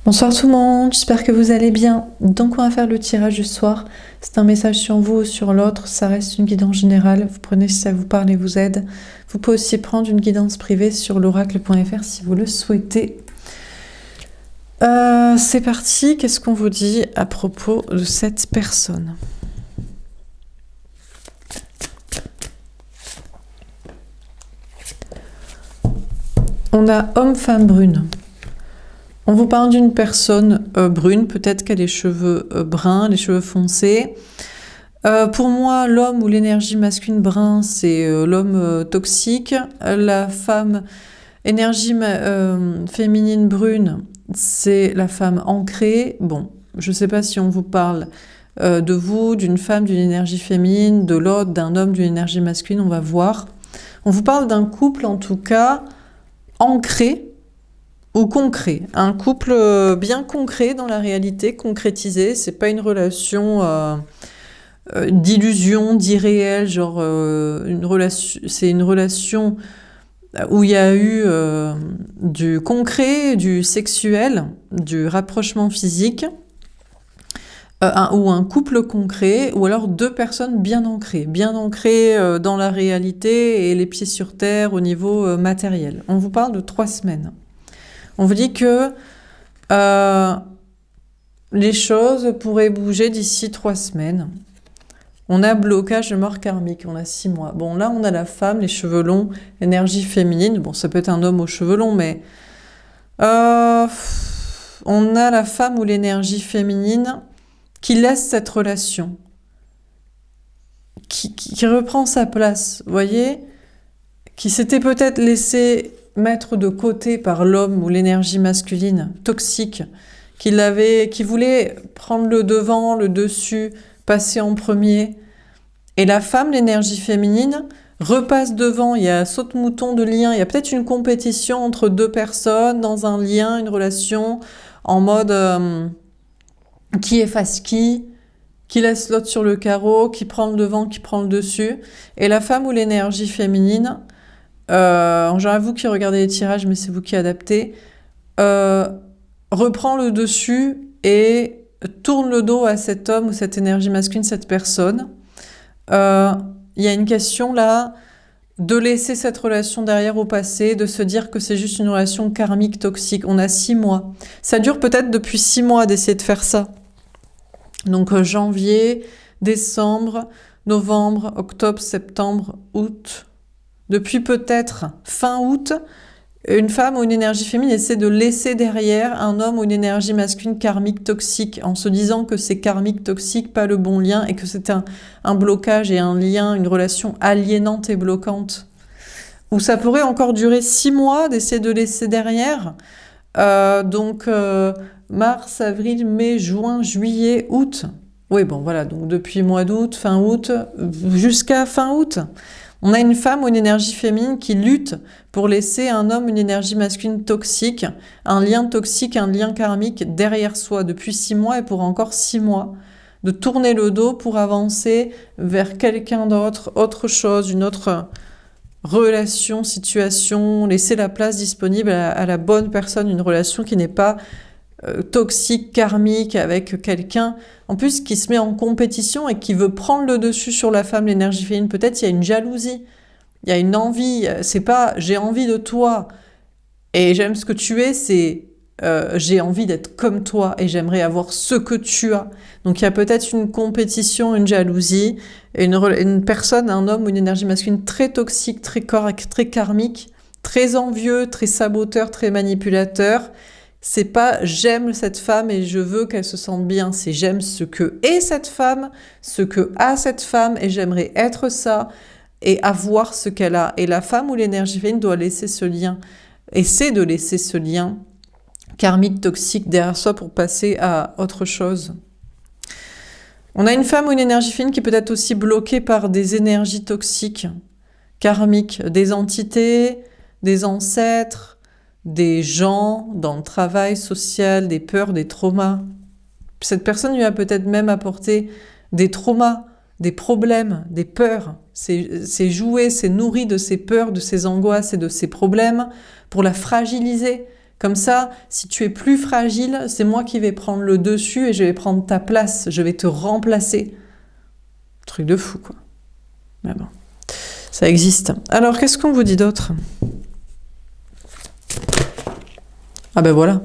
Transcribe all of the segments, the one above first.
Bonsoir tout le monde, j'espère que vous allez bien. Donc on va faire le tirage du soir. C'est un message sur vous ou sur l'autre, ça reste une guidance générale. Vous prenez si ça vous parle et vous aide. Vous pouvez aussi prendre une guidance privée sur l'oracle.fr si vous le souhaitez. C'est parti, qu'est-ce qu'on vous dit à propos de cette personne ? On a homme, femme, brune. On vous parle d'une personne brune, peut-être qu'elle a les cheveux bruns, les cheveux foncés. Pour moi, l'homme ou l'énergie masculine brun, c'est l'homme toxique. La femme, énergie féminine brune, c'est la femme ancrée. Bon, je ne sais pas si on vous parle de vous, d'une femme, d'une énergie féminine, de l'autre, d'un homme, d'une énergie masculine, on va voir. On vous parle d'un couple, en tout cas, ancré, ou concret, un couple bien concret dans la réalité, concrétisé, c'est pas une relation d'illusion, d'irréel, genre c'est une relation où il y a eu du concret, du sexuel, du rapprochement physique, ou un couple concret, ou alors deux personnes bien ancrées dans la réalité et les pieds sur terre au niveau matériel. On vous parle de 3 semaines. On vous dit que les choses pourraient bouger d'ici 3 semaines. On a blocage de mort karmique, on a 6 mois. Bon, là, on a la femme, les cheveux longs, énergie féminine. Bon, ça peut être un homme aux cheveux longs, mais on a la femme ou l'énergie féminine qui laisse cette relation, qui reprend sa place, vous voyez, qui s'était peut-être laissé mettre de côté par l'homme ou l'énergie masculine toxique, qui voulait prendre le devant, le dessus, passer en premier. Et la femme, l'énergie féminine, repasse devant, il y a saute-mouton de lien, il y a peut-être une compétition entre deux personnes dans un lien, une relation, en mode qui efface qui laisse l'autre sur le carreau, qui prend le devant, qui prend le dessus. Et la femme ou l'énergie féminine, genre vous qui regardez les tirages, mais c'est vous qui adaptez, reprend le dessus et tourne le dos à cet homme ou cette énergie masculine, cette personne. Il y a une question là de laisser cette relation derrière au passé, de se dire que c'est juste une relation karmique toxique. On a 6 mois. Ça dure peut-être depuis 6 mois d'essayer de faire ça. Donc janvier, décembre, novembre, octobre, septembre, août. Depuis peut-être fin août, une femme ou une énergie féminine essaie de laisser derrière un homme ou une énergie masculine karmique toxique, en se disant que c'est karmique toxique, pas le bon lien, et que c'est un blocage et un lien, une relation aliénante et bloquante. Ou ça pourrait encore durer 6 mois d'essayer de laisser derrière. Donc mars, avril, mai, juin, juillet, août. Oui, bon voilà, donc depuis mois d'août, fin août, jusqu'à fin août. On a une femme ou une énergie féminine qui lutte pour laisser un homme, une énergie masculine toxique, un lien toxique, un lien karmique derrière soi depuis 6 mois et pour encore 6 mois. De tourner le dos pour avancer vers quelqu'un d'autre, autre chose, une autre relation, situation, laisser la place disponible à la bonne personne, une relation qui n'est pas toxique, karmique avec quelqu'un, en plus qui se met en compétition et qui veut prendre le dessus sur la femme, l'énergie féminine. Peut-être il y a une jalousie, il y a une envie, c'est pas j'ai envie de toi et j'aime ce que tu es, c'est j'ai envie d'être comme toi et j'aimerais avoir ce que tu as. Donc il y a peut-être une compétition, une jalousie, une personne, un homme ou une énergie masculine très toxique, très karmique, très envieux, très saboteur, très manipulateur. C'est pas j'aime cette femme et je veux qu'elle se sente bien, c'est j'aime ce que est cette femme, ce que a cette femme et j'aimerais être ça et avoir ce qu'elle a. Et la femme ou l'énergie féminine doit laisser ce lien, essaie de laisser ce lien karmique toxique derrière soi pour passer à autre chose. On a une femme ou une énergie féminine qui peut être aussi bloquée par des énergies toxiques, karmiques, des entités, des ancêtres, des gens dans le travail social, des peurs, des traumas. Cette personne lui a peut-être même apporté des traumas, des problèmes, des peurs. C'est joué, c'est nourri de ses peurs, de ses angoisses et de ses problèmes pour la fragiliser. Comme ça, si tu es plus fragile, c'est moi qui vais prendre le dessus et je vais prendre ta place, je vais te remplacer. Truc de fou, quoi. Mais bon, ça existe. Alors, qu'est-ce qu'on vous dit d'autre? Ah ben voilà.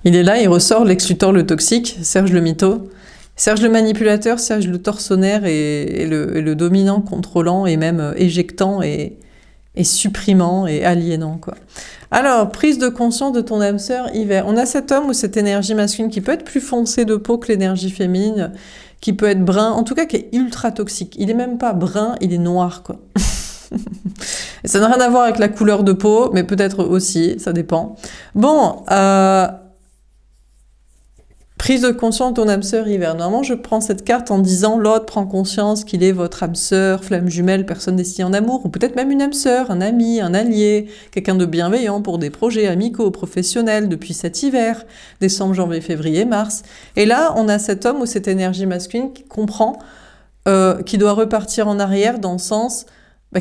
Il est là, il ressort Lex Luthor le toxique, Serge le mytho, Serge le manipulateur, Serge le tortionnaire et le dominant, contrôlant et même éjectant et supprimant et aliénant, quoi. Alors, prise de conscience de ton âme sœur hiver. On a cet homme ou cette énergie masculine qui peut être plus foncée de peau que l'énergie féminine, qui peut être brun, en tout cas qui est ultra toxique. Il est même pas brun, il est noir, quoi. Et ça n'a rien à voir avec la couleur de peau, mais peut-être aussi, ça dépend. Bon, prise de conscience de ton âme sœur hiver. Normalement, je prends cette carte en disant l'autre prend conscience qu'il est votre âme sœur, flamme jumelle, personne destinée en amour, ou peut-être même une âme sœur, un ami, un allié, quelqu'un de bienveillant pour des projets amicaux, professionnels depuis cet hiver, décembre, janvier, février, mars. Et là, on a cet homme ou cette énergie masculine qui comprend qu'il doit repartir en arrière dans le sens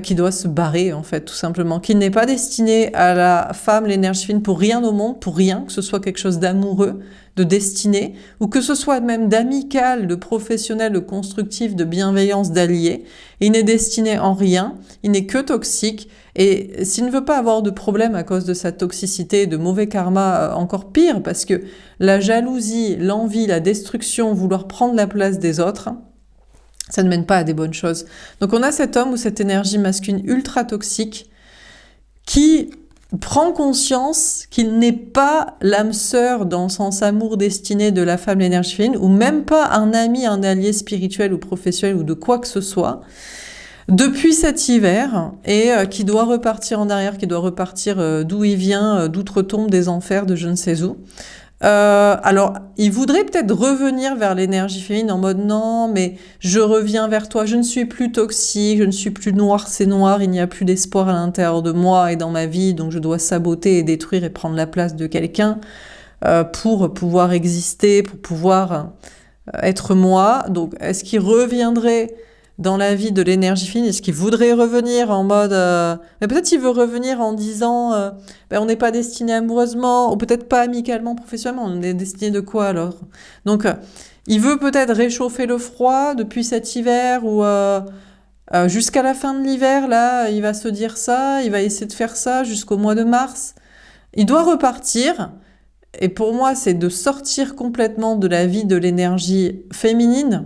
qui doit se barrer, en fait, tout simplement. Qu'il n'est pas destiné à la femme, l'énergie féminine, pour rien au monde, pour rien, que ce soit quelque chose d'amoureux, de destiné, ou que ce soit même d'amical, de professionnel, de constructif, de bienveillance, d'allié. Il n'est destiné en rien, il n'est que toxique, et s'il ne veut pas avoir de problème à cause de sa toxicité, de mauvais karma, encore pire, parce que la jalousie, l'envie, la destruction, vouloir prendre la place des autres, ça ne mène pas à des bonnes choses. Donc on a cet homme ou cette énergie masculine ultra toxique qui prend conscience qu'il n'est pas l'âme sœur dans le sens amour destiné de la femme, l'énergie féminine, ou même pas un ami, un allié spirituel ou professionnel ou de quoi que ce soit, depuis cet hiver, et qui doit repartir en arrière, qui doit repartir d'où il vient, d'outre-tombe des enfers, de je ne sais où. Alors, il voudrait peut-être revenir vers l'énergie féminine en mode non, mais je reviens vers toi, je ne suis plus toxique, je ne suis plus noir, c'est noir, il n'y a plus d'espoir à l'intérieur de moi et dans ma vie, donc je dois saboter et détruire et prendre la place de quelqu'un pour pouvoir exister, pour pouvoir être moi. Donc, est-ce qu'il reviendrait dans la vie de l'énergie féminine? Est-ce qu'il voudrait revenir en mode... Mais peut-être il veut revenir en disant on n'est pas destiné amoureusement, ou peut-être pas amicalement, professionnellement. On est destiné de quoi alors? Donc, il veut peut-être réchauffer le froid depuis cet hiver, ou jusqu'à la fin de l'hiver, là, il va se dire ça, il va essayer de faire ça jusqu'au mois de mars. Il doit repartir, et pour moi, c'est de sortir complètement de la vie de l'énergie féminine,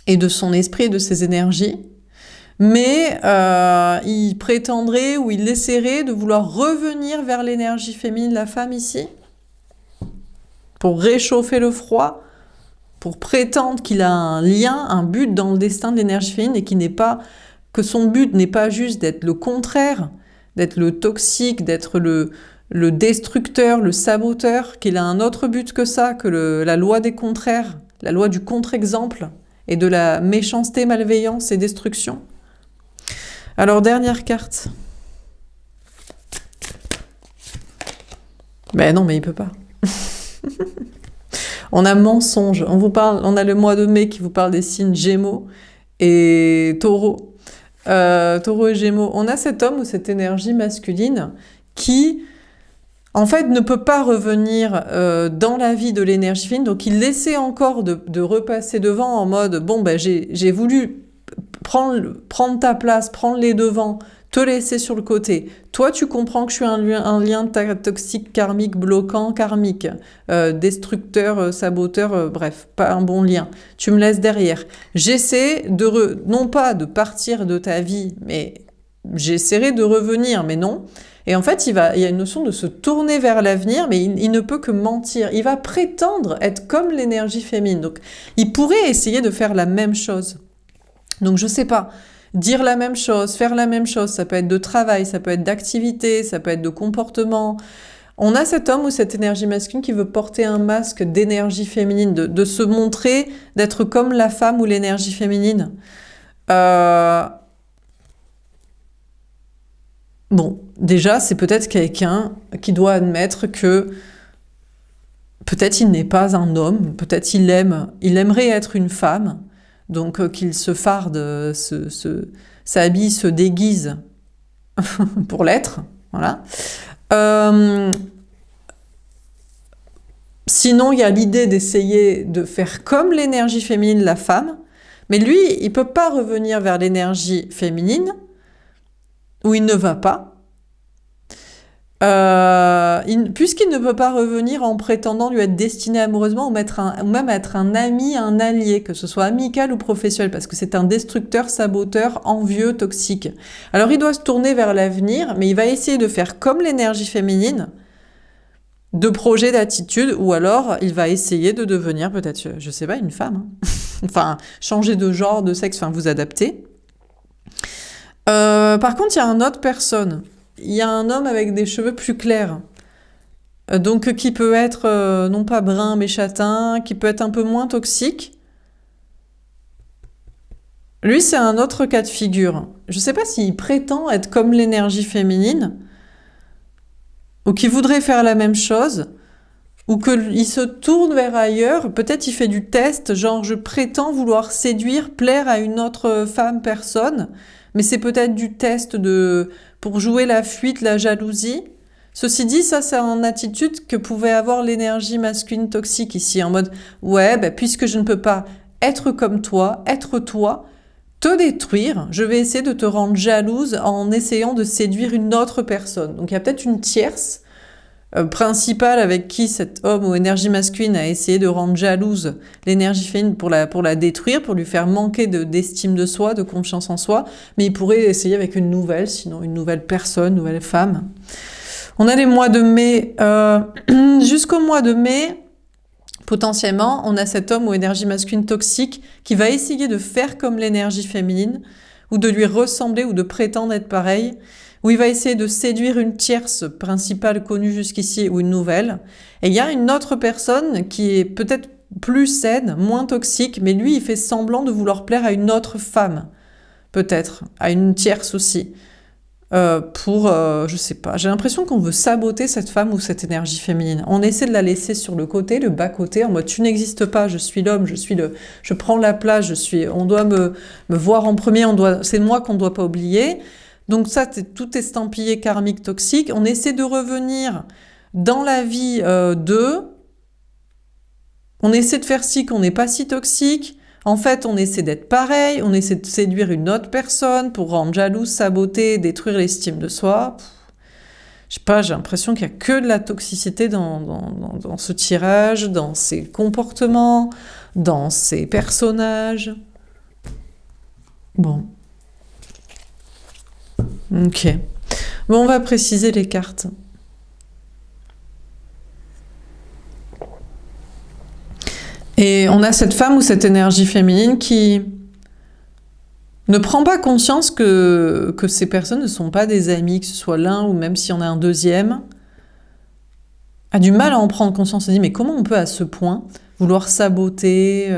et de son esprit et de ses énergies, mais il prétendrait ou il essaierait de vouloir revenir vers l'énergie féminine, la femme ici, pour réchauffer le froid, pour prétendre qu'il a un lien, un but dans le destin de l'énergie féminine et que son but n'est pas juste d'être le contraire, d'être le toxique, d'être le destructeur, le saboteur, qu'il a un autre but que ça, que la loi des contraires, la loi du contre-exemple, et de la méchanceté, malveillance et destruction. Alors, dernière carte. Ben non, mais il peut pas. On a mensonge. On a le mois de mai qui vous parle des signes Gémeaux et Taureau. Taureau et Gémeaux. On a cet homme ou cette énergie masculine qui... en fait, ne peut pas revenir dans la vie de l'énergie féminine, donc il essaie encore de repasser devant en mode j'ai voulu prendre ta place, prendre les devants, te laisser sur le côté. Toi, tu comprends que je suis un lien toxique, karmique, bloquant, karmique, destructeur, saboteur, bref, pas un bon lien. Tu me laisses derrière. J'essaie non pas de partir de ta vie, mais j'essaierai de revenir, mais non. Et en fait, il y a une notion de se tourner vers l'avenir, mais il ne peut que mentir. Il va prétendre être comme l'énergie féminine. Donc, il pourrait essayer de faire la même chose. Donc, je sais pas, dire la même chose, faire la même chose, ça peut être de travail, ça peut être d'activité, ça peut être de comportement. On a cet homme ou cette énergie masculine qui veut porter un masque d'énergie féminine, de se montrer, d'être comme la femme ou l'énergie féminine. Bon, déjà, c'est peut-être quelqu'un qui doit admettre que peut-être il n'est pas un homme, peut-être il aimerait être une femme, donc qu'il se farde, s'habille, se déguise pour l'être, voilà. Euh, Sinon, il y a l'idée d'essayer de faire comme l'énergie féminine, la femme, mais lui, il peut pas revenir vers l'énergie féminine, où il ne va pas, puisqu'il ne peut pas revenir en prétendant lui être destiné amoureusement ou même être un ami, un allié, que ce soit amical ou professionnel, parce que c'est un destructeur, saboteur, envieux, toxique. Alors il doit se tourner vers l'avenir, mais il va essayer de faire comme l'énergie féminine, de projet, d'attitude, ou alors il va essayer de devenir peut-être, je sais pas, une femme. Hein. Enfin, changer de genre, de sexe, enfin vous adapter. Par contre, il y a une autre personne. Il y a un homme avec des cheveux plus clairs. Donc qui peut être non pas brun mais châtain, qui peut être un peu moins toxique. Lui, c'est un autre cas de figure. Je sais pas s'il prétend être comme l'énergie féminine, ou qu'il voudrait faire la même chose, ou qu'il se tourne vers ailleurs, peut-être il fait du test, genre je prétends vouloir séduire, plaire à une autre femme, personne, mais c'est peut-être du test pour jouer la fuite, la jalousie. Ceci dit, ça c'est une attitude que pouvait avoir l'énergie masculine toxique ici, en mode ouais, bah, puisque je ne peux pas être comme toi, être toi, te détruire, je vais essayer de te rendre jalouse en essayant de séduire une autre personne. Donc il y a peut-être une tierce principale avec qui cet homme ou énergie masculine a essayé de rendre jalouse l'énergie féminine pour la détruire, pour lui faire manquer d'estime de soi, de confiance en soi, mais il pourrait essayer avec une nouvelle, sinon une nouvelle personne, une nouvelle femme. On a les mois de mai, jusqu'au mois de mai, potentiellement, on a cet homme ou énergie masculine toxique qui va essayer de faire comme l'énergie féminine, ou de lui ressembler, ou de prétendre être pareil, où il va essayer de séduire une tierce principale connue jusqu'ici ou une nouvelle. Et il y a une autre personne qui est peut-être plus saine, moins toxique, mais lui, il fait semblant de vouloir plaire à une autre femme, peut-être, à une tierce aussi. Je sais pas, j'ai l'impression qu'on veut saboter cette femme ou cette énergie féminine. On essaie de la laisser sur le côté, le bas-côté, en mode tu n'existes pas, je suis l'homme, je prends la place, on doit me voir en premier, c'est moi qu'on ne doit pas oublier. Donc ça, tout estampillé karmique toxique. On essaie de revenir dans la vie d'eux. On essaie de faire si qu'on n'est pas si toxique. En fait, on essaie d'être pareil. On essaie de séduire une autre personne pour rendre jalouse, saboter, détruire l'estime de soi. Je sais pas, j'ai l'impression qu'il y a que de la toxicité dans ce tirage, dans ces comportements, dans ces personnages. Bon. Ok. Bon, on va préciser les cartes. Et on a cette femme ou cette énergie féminine qui ne prend pas conscience que ces personnes ne sont pas des amis, que ce soit l'un ou même s'il y en a un deuxième, a du mal à en prendre conscience. Elle dit, mais comment on peut à ce point vouloir saboter,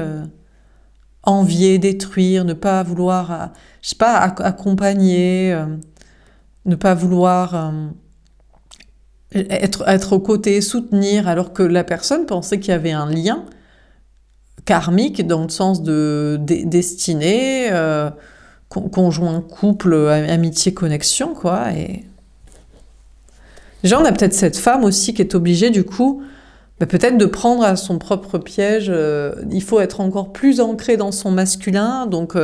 envier, détruire, ne pas vouloir, je sais pas, accompagner, ne pas vouloir être aux côtés, soutenir, alors que la personne pensait qu'il y avait un lien karmique dans le sens de destinée, conjoint, couple, amitié, connexion, quoi. Et déjà, on a peut-être cette femme aussi qui est obligée, du coup, peut-être de prendre à son propre piège. Il faut être encore plus ancré dans son masculin, donc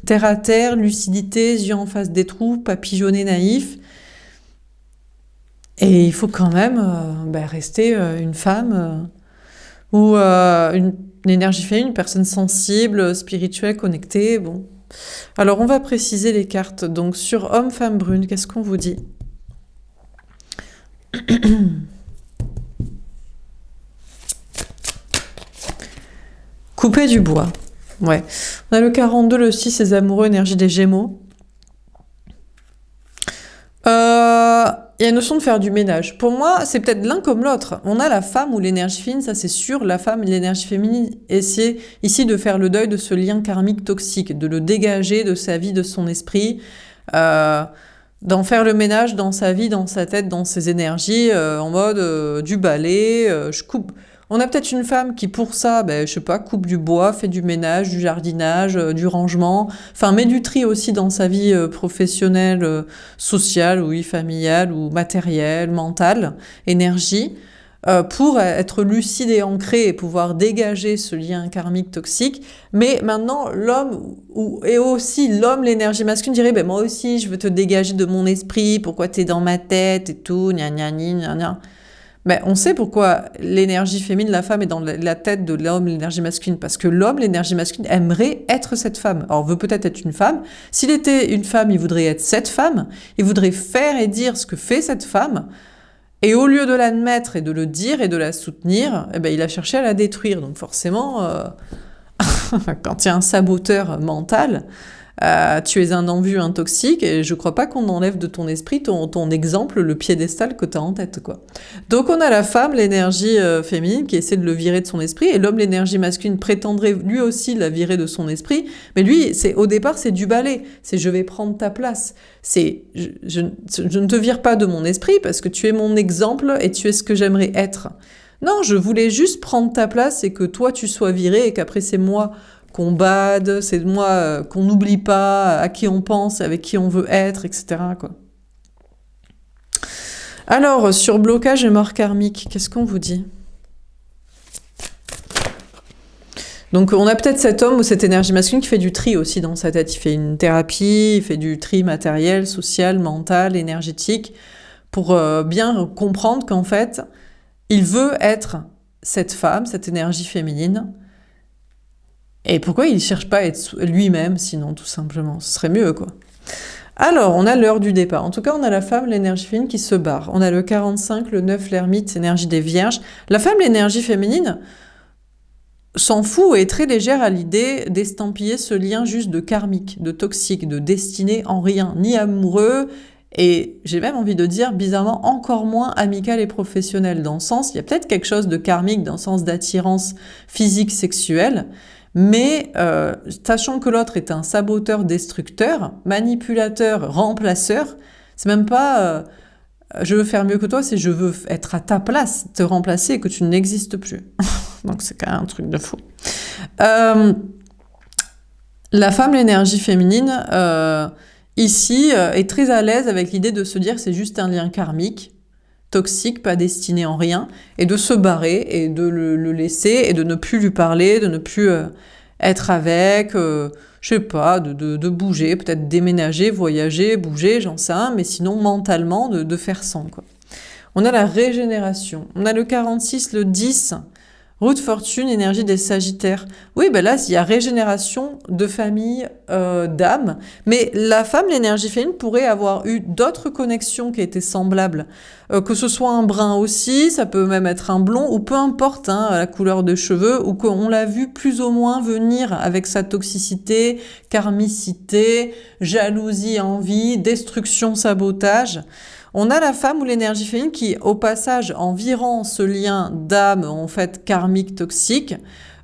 terre à terre, lucidité, yeux en face des trous, papillonné, naïf. Et il faut quand même rester une femme ou une énergie féminine, une personne sensible, spirituelle, connectée. Bon. Alors on va préciser les cartes. Donc sur homme, femme brune, qu'est-ce qu'on vous dit? Couper du bois. Ouais. On a le 42, le 6, les amoureux, énergie des Gémeaux. Il y a une notion de faire du ménage. Pour moi, c'est peut-être l'un comme l'autre. On a la femme ou l'énergie féminine, ça c'est sûr. La femme et l'énergie féminine essaient ici de faire le deuil de ce lien karmique toxique, de le dégager de sa vie, de son esprit, d'en faire le ménage dans sa vie, dans sa tête, dans ses énergies, en mode du balai, je coupe. On a peut-être une femme qui, pour ça, ben, je sais pas, coupe du bois, fait du ménage, du jardinage, du rangement, enfin, met du tri aussi dans sa vie professionnelle, sociale, oui, familiale, ou matérielle, mentale, énergie, pour être lucide et ancré et pouvoir dégager ce lien karmique toxique. Mais maintenant, l'homme, et aussi l'homme, l'énergie masculine, dirait, ben, moi aussi, je veux te dégager de mon esprit, pourquoi t'es dans ma tête et tout, gna gna gna gna gna. Mais on sait pourquoi l'énergie féminine, la femme, est dans la tête de l'homme, l'énergie masculine. Parce que l'homme, l'énergie masculine, aimerait être cette femme. Alors, veut peut-être être une femme. S'il était une femme, il voudrait être cette femme. Il voudrait faire et dire ce que fait cette femme. Et au lieu de l'admettre et de le dire et de la soutenir, eh ben, il a cherché à la détruire. Donc forcément, quand tu es un saboteur mental, tu es un envieux, un toxique, et je crois pas qu'on enlève de ton esprit ton exemple, le piédestal que tu as en tête, quoi. Donc on a la femme, l'énergie féminine, qui essaie de le virer de son esprit, et l'homme, l'énergie masculine, prétendrait lui aussi la virer de son esprit, mais lui, au départ, c'est du balai, c'est je vais prendre ta place, c'est je ne te vire pas de mon esprit, parce que tu es mon exemple, et tu es ce que j'aimerais être. Non, je voulais juste prendre ta place, et que toi, tu sois viré, et qu'après, c'est moi qu'on bade, c'est de moi qu'on n'oublie pas, à qui on pense, avec qui on veut être, etc., quoi. Alors, sur blocage et mort karmique, qu'est-ce qu'on vous dit? Donc, on a peut-être cet homme ou cette énergie masculine qui fait du tri aussi dans sa tête. Il fait une thérapie, il fait du tri matériel, social, mental, énergétique, pour bien comprendre qu'en fait, il veut être cette femme, cette énergie féminine. Et pourquoi il ne cherche pas à être lui-même, sinon, tout simplement? Ce serait mieux, quoi. Alors, on a l'heure du départ. En tout cas, on a la femme, l'énergie féminine qui se barre. On a le 45, le 9, l'ermite, énergie des vierges. La femme, l'énergie féminine, s'en fout et est très légère à l'idée d'estampiller ce lien juste de karmique, de toxique, de destiné en rien, ni amoureux, et j'ai même envie de dire, bizarrement, encore moins amical et professionnel. Dans le sens, il y a peut-être quelque chose de karmique, dans le sens d'attirance physique, sexuelle, mais sachant que l'autre est un saboteur, destructeur, manipulateur, remplaceur, c'est même pas je veux faire mieux que toi, c'est je veux être à ta place, te remplacer et que tu n'existes plus. Donc c'est quand même un truc de fou. La femme, l'énergie féminine, ici, est très à l'aise avec l'idée de se dire que c'est juste un lien karmique, toxique, pas destiné en rien, et de se barrer, et de le laisser, et de ne plus lui parler, de ne plus être avec, je sais pas, de bouger, peut-être déménager, voyager, bouger, j'en sais rien, mais sinon mentalement de faire sans, quoi. On a la régénération, on a le 46, le 10, roue de fortune, énergie des sagittaires. Oui, ben là, il y a régénération de famille, d'âme, mais la femme, l'énergie féminine, pourrait avoir eu d'autres connexions qui étaient semblables. Que ce soit un brun aussi, ça peut même être un blond, ou peu importe hein, la couleur de cheveux, ou qu'on l'a vu plus ou moins venir avec sa toxicité, karmicité, jalousie, envie, destruction, sabotage. On a la femme ou l'énergie féminine qui, au passage, en virant ce lien d'âme, en fait, karmique, toxique,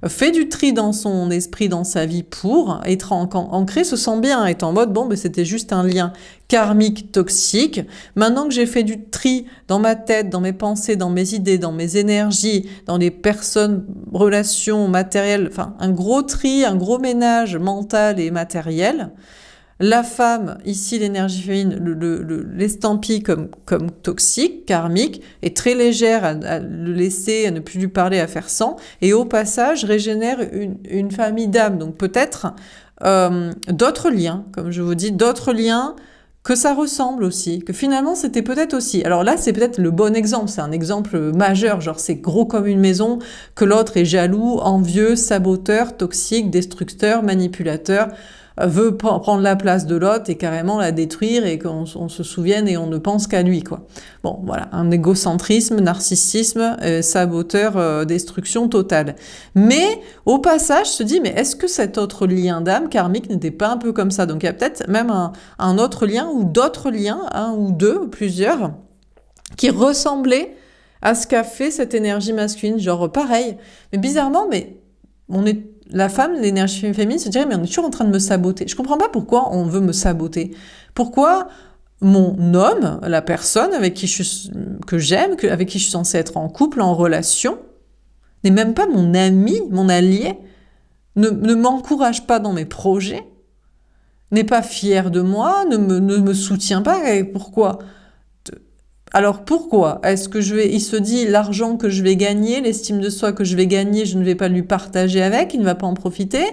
fait du tri dans son esprit, dans sa vie pour être ancré, se sent bien, est en mode, bon, ben, c'était juste un lien karmique, toxique. Maintenant que j'ai fait du tri dans ma tête, dans mes pensées, dans mes idées, dans mes énergies, dans les personnes, relations, matérielles, enfin, un gros tri, un gros ménage mental et matériel. La femme, ici l'énergie féminine, l'estampille comme toxique, karmique, est très légère à le laisser, à ne plus lui parler, à faire sans, et au passage régénère une famille d'âmes. Donc peut-être d'autres liens, comme je vous dis, d'autres liens que ça ressemble aussi, que finalement c'était peut-être aussi. Alors là c'est peut-être le bon exemple, c'est un exemple majeur, genre c'est gros comme une maison, que l'autre est jaloux, envieux, saboteur, toxique, destructeur, manipulateur, veut prendre la place de l'autre et carrément la détruire et qu'on se souvienne et on ne pense qu'à lui, quoi. Bon, voilà, un égocentrisme, narcissisme, saboteur, destruction totale. Mais, au passage, se dit, mais est-ce que cet autre lien d'âme karmique n'était pas un peu comme ça? Donc il y a peut-être même un autre lien ou d'autres liens, un ou deux, ou plusieurs, qui ressemblaient à ce qu'a fait cette énergie masculine, genre pareil. Mais bizarrement, la femme, l'énergie féminine se dirait, mais on est toujours en train de me saboter. Je comprends pas pourquoi on veut me saboter. Pourquoi mon homme, la personne avec qui que j'aime, avec qui je suis censée être en couple, en relation, n'est même pas mon ami, mon allié, ne m'encourage pas dans mes projets, n'est pas fier de moi, ne me soutient pas. Et pourquoi? Alors pourquoi? Est-ce que il se dit l'argent que je vais gagner, l'estime de soi que je vais gagner, je ne vais pas lui partager avec, il ne va pas en profiter?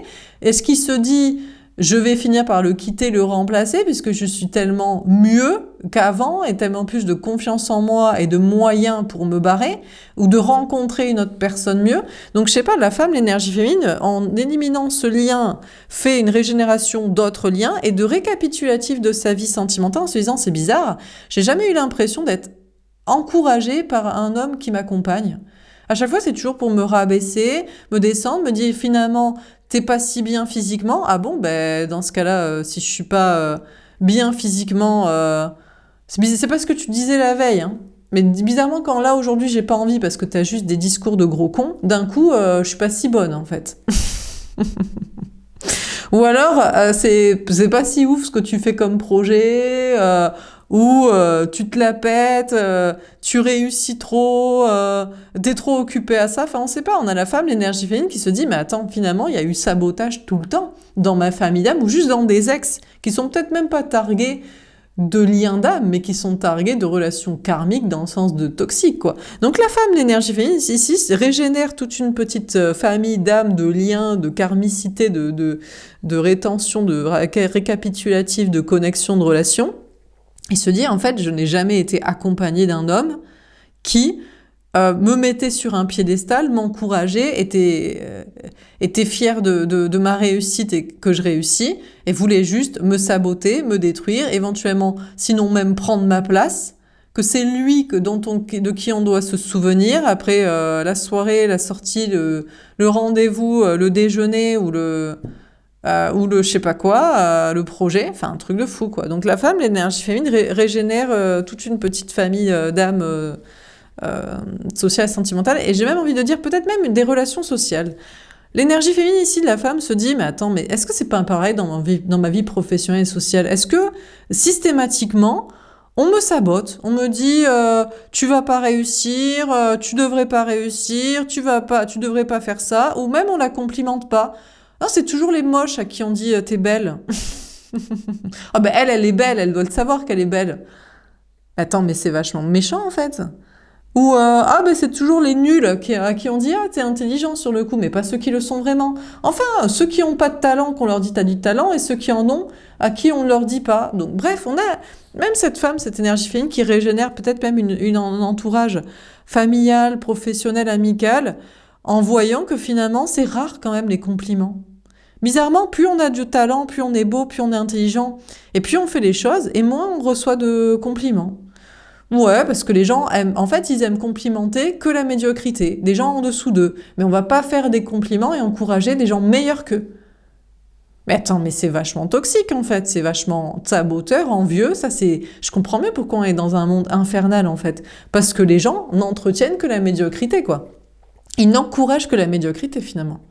Est-ce qu'il se dit je vais finir par le quitter, le remplacer, puisque je suis tellement mieux qu'avant et tellement plus de confiance en moi et de moyens pour me barrer, ou de rencontrer une autre personne mieux? Donc je sais pas, la femme, l'énergie féminine, en éliminant ce lien, fait une régénération d'autres liens et de récapitulatif de sa vie sentimentale en se disant c'est bizarre, j'ai jamais eu l'impression d'être encouragée par un homme qui m'accompagne. À chaque fois, c'est toujours pour me rabaisser, me descendre, me dire finalement, t'es pas si bien physiquement. Ah bon, ben dans ce cas-là, si je suis pas bien physiquement, c'est pas ce que tu disais la veille, hein. Mais bizarrement, quand là aujourd'hui j'ai pas envie parce que t'as juste des discours de gros cons, d'un coup, je suis pas si bonne en fait. Ou alors, c'est pas si ouf ce que tu fais comme projet, ou tu te la pètes, tu réussis trop, t'es trop occupé à ça. Enfin, on sait pas. On a la femme, l'énergie féminine, qui se dit, mais attends, finalement, il y a eu sabotage tout le temps dans ma famille d'âme, ou juste dans des ex, qui sont peut-être même pas targués de liens d'âme, mais qui sont targués de relations karmiques dans le sens de toxiques, quoi. Donc la femme, l'énergie féminine, ici, régénère toute une petite famille d'âmes, de liens, de karmicité, de rétention, de récapitulatif, de connexion, de relations. Il se dit, en fait, je n'ai jamais été accompagnée d'un homme qui me mettait sur un piédestal, m'encourageait, était fier de ma réussite et que je réussis, et voulait juste me saboter, me détruire, éventuellement, sinon même prendre ma place, que c'est lui de qui on doit se souvenir après la soirée, la sortie, le rendez-vous, le déjeuner ou le je sais pas quoi, le projet, enfin un truc de fou quoi. Donc la femme, l'énergie féminine régénère toute une petite famille d'âmes sociales et sentimentales, et j'ai même envie de dire peut-être même des relations sociales. L'énergie féminine ici de la femme se dit, mais attends, mais est-ce que c'est pas pareil dans ma vie professionnelle et sociale? Est-ce que systématiquement, on me sabote, on me dit tu vas pas réussir, tu devrais pas réussir, tu devrais pas faire ça, ou même on la complimente pas. Non, c'est toujours les moches à qui on dit t'es belle. Ah ben elle est belle, elle doit le savoir qu'elle est belle. Attends, mais c'est vachement méchant en fait. Ou ah ben c'est toujours les nuls à qui on dit ah t'es intelligent sur le coup, mais pas ceux qui le sont vraiment. Enfin, ceux qui ont pas de talent qu'on leur dit t'as du talent, et ceux qui en ont à qui on leur dit pas. Donc bref, on a même cette femme, cette énergie féminine qui régénère peut-être même un entourage familial, professionnel, amical, en voyant que finalement c'est rare quand même les compliments. Bizarrement, plus on a du talent, plus on est beau, plus on est intelligent, et plus on fait les choses, et moins on reçoit de compliments. Ouais, parce que les gens aiment, en fait, ils aiment complimenter que la médiocrité, des gens en dessous d'eux. Mais on va pas faire des compliments et encourager des gens meilleurs qu'eux. Mais attends, mais c'est vachement toxique en fait, c'est vachement saboteur, envieux, je comprends mieux pourquoi on est dans un monde infernal en fait. Parce que les gens n'entretiennent que la médiocrité, quoi. Ils n'encouragent que la médiocrité finalement.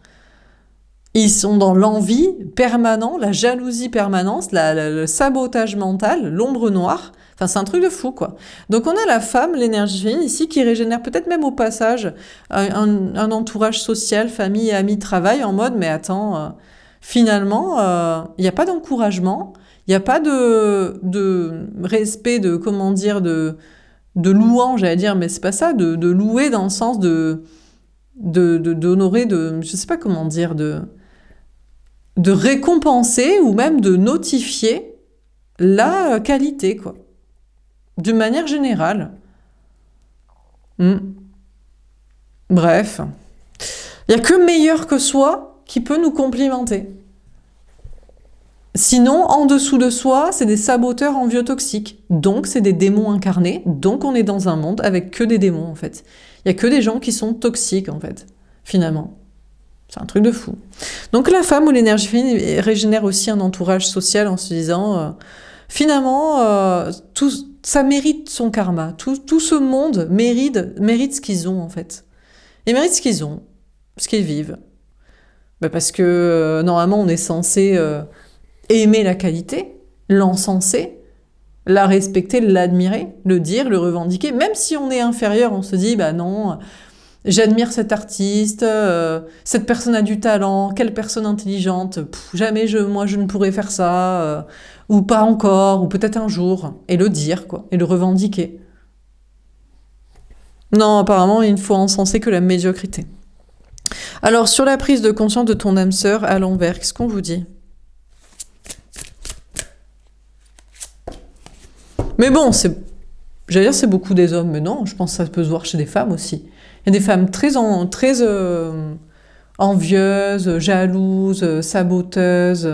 Ils sont dans l'envie permanente, la jalousie permanente, le sabotage mental, l'ombre noire. Enfin, c'est un truc de fou, quoi. Donc, on a la femme, l'énergie féminine ici, qui régénère peut-être même au passage un entourage social, famille, amis, travail, en mode, mais attends, finalement, il n'y a pas d'encouragement, il n'y a pas de respect, de, comment dire, de louange, j'allais dire, mais c'est pas ça, de louer dans le sens d'honorer, je sais pas comment dire, de récompenser ou même de notifier la qualité, quoi. D'une manière générale. Bref. Il n'y a que meilleur que soi qui peut nous complimenter. Sinon, en dessous de soi, c'est des saboteurs envieux toxiques. Donc, c'est des démons incarnés. Donc, on est dans un monde avec que des démons, en fait. Il n'y a que des gens qui sont toxiques, en fait, finalement. C'est un truc de fou. Donc, la femme ou l'énergie féminine régénère aussi un entourage social en se disant... finalement, ça mérite son karma. Tout ce monde mérite ce qu'ils ont, en fait. Ils méritent ce qu'ils ont, ce qu'ils vivent. Parce que, normalement, on est censé aimer la qualité, l'encenser, la respecter, l'admirer, le dire, le revendiquer. Même si on est inférieur, on se dit, bah non, J'admire cet artiste, cette personne a du talent, quelle personne intelligente, jamais moi je ne pourrais faire ça, ou pas encore, ou peut-être un jour, et le dire, quoi, et le revendiquer. Non, apparemment, il ne faut encenser que la médiocrité. Alors, sur la prise de conscience de ton âme sœur à l'envers, qu'est-ce qu'on vous dit? Mais bon, j'allais dire c'est beaucoup des hommes, mais non, je pense que ça peut se voir chez des femmes aussi. Il y a des femmes très envieuses, jalouses, saboteuses,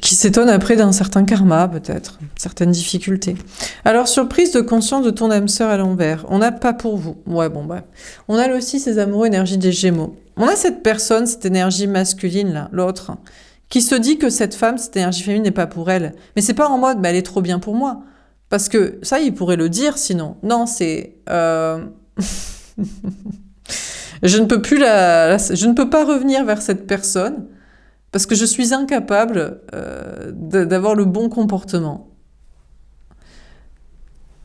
qui s'étonnent après d'un certain karma, peut-être, certaines difficultés. Alors, sur prise de conscience de ton âme sœur à l'envers, on n'a pas pour vous. Ouais, bon, bref. On a aussi ces amoureux énergie des Gémeaux. On a cette personne, cette énergie masculine, là, l'autre, qui se dit que cette femme, cette énergie féminine n'est pas pour elle. Mais c'est pas en mode, bah, elle est trop bien pour moi. Parce que ça, il pourrait le dire sinon. Non, c'est... je ne peux plus je ne peux pas revenir vers cette personne parce que je suis incapable d'avoir le bon comportement.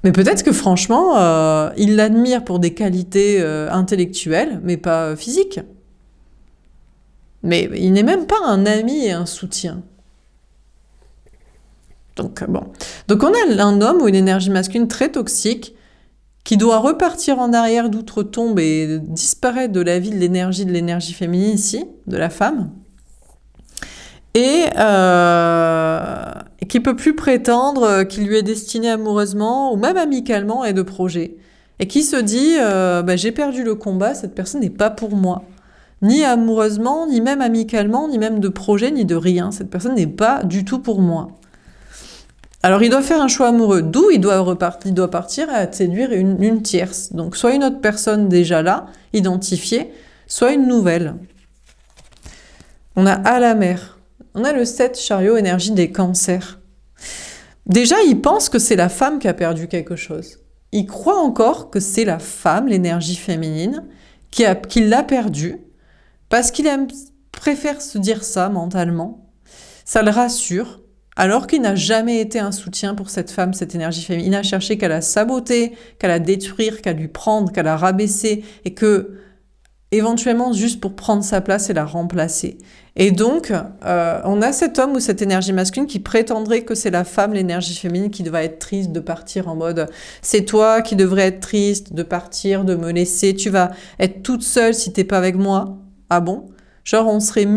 Mais peut-être que franchement, il l'admire pour des qualités intellectuelles, mais pas physiques. Mais il n'est même pas un ami et un soutien. Donc bon. Donc on a un homme ou une énergie masculine très toxique qui doit repartir en arrière d'outre-tombe et disparaître de la vie de l'énergie féminine ici, de la femme. Et qui peut plus prétendre qu'il lui est destiné amoureusement ou même amicalement et de projet. Et qui se dit j'ai perdu le combat, cette personne n'est pas pour moi. Ni amoureusement, ni même amicalement, ni même de projet, ni de rien. Cette personne n'est pas du tout pour moi. Alors il doit faire un choix amoureux, d'où il doit partir à séduire une tierce. Donc soit une autre personne déjà là, identifiée, soit une nouvelle. On a à la mer. On a le 7 chariot, énergie des cancers. Déjà, il pense que c'est la femme qui a perdu quelque chose. Il croit encore que c'est la femme, l'énergie féminine, qui l'a perdu, parce qu'il préfère se dire ça mentalement. Ça le rassure, alors qu'il n'a jamais été un soutien pour cette femme, cette énergie féminine. Il n'a cherché qu'à la saboter, qu'à la détruire, qu'à lui prendre, qu'à la rabaisser, et que, éventuellement, juste pour prendre sa place et la remplacer. Et donc, on a cet homme ou cette énergie masculine qui prétendrait que c'est la femme, l'énergie féminine, qui doit être triste de partir en mode « c'est toi qui devrais être triste de partir, de me laisser, tu vas être toute seule si t'es pas avec moi. » Ah bon? Genre, on serait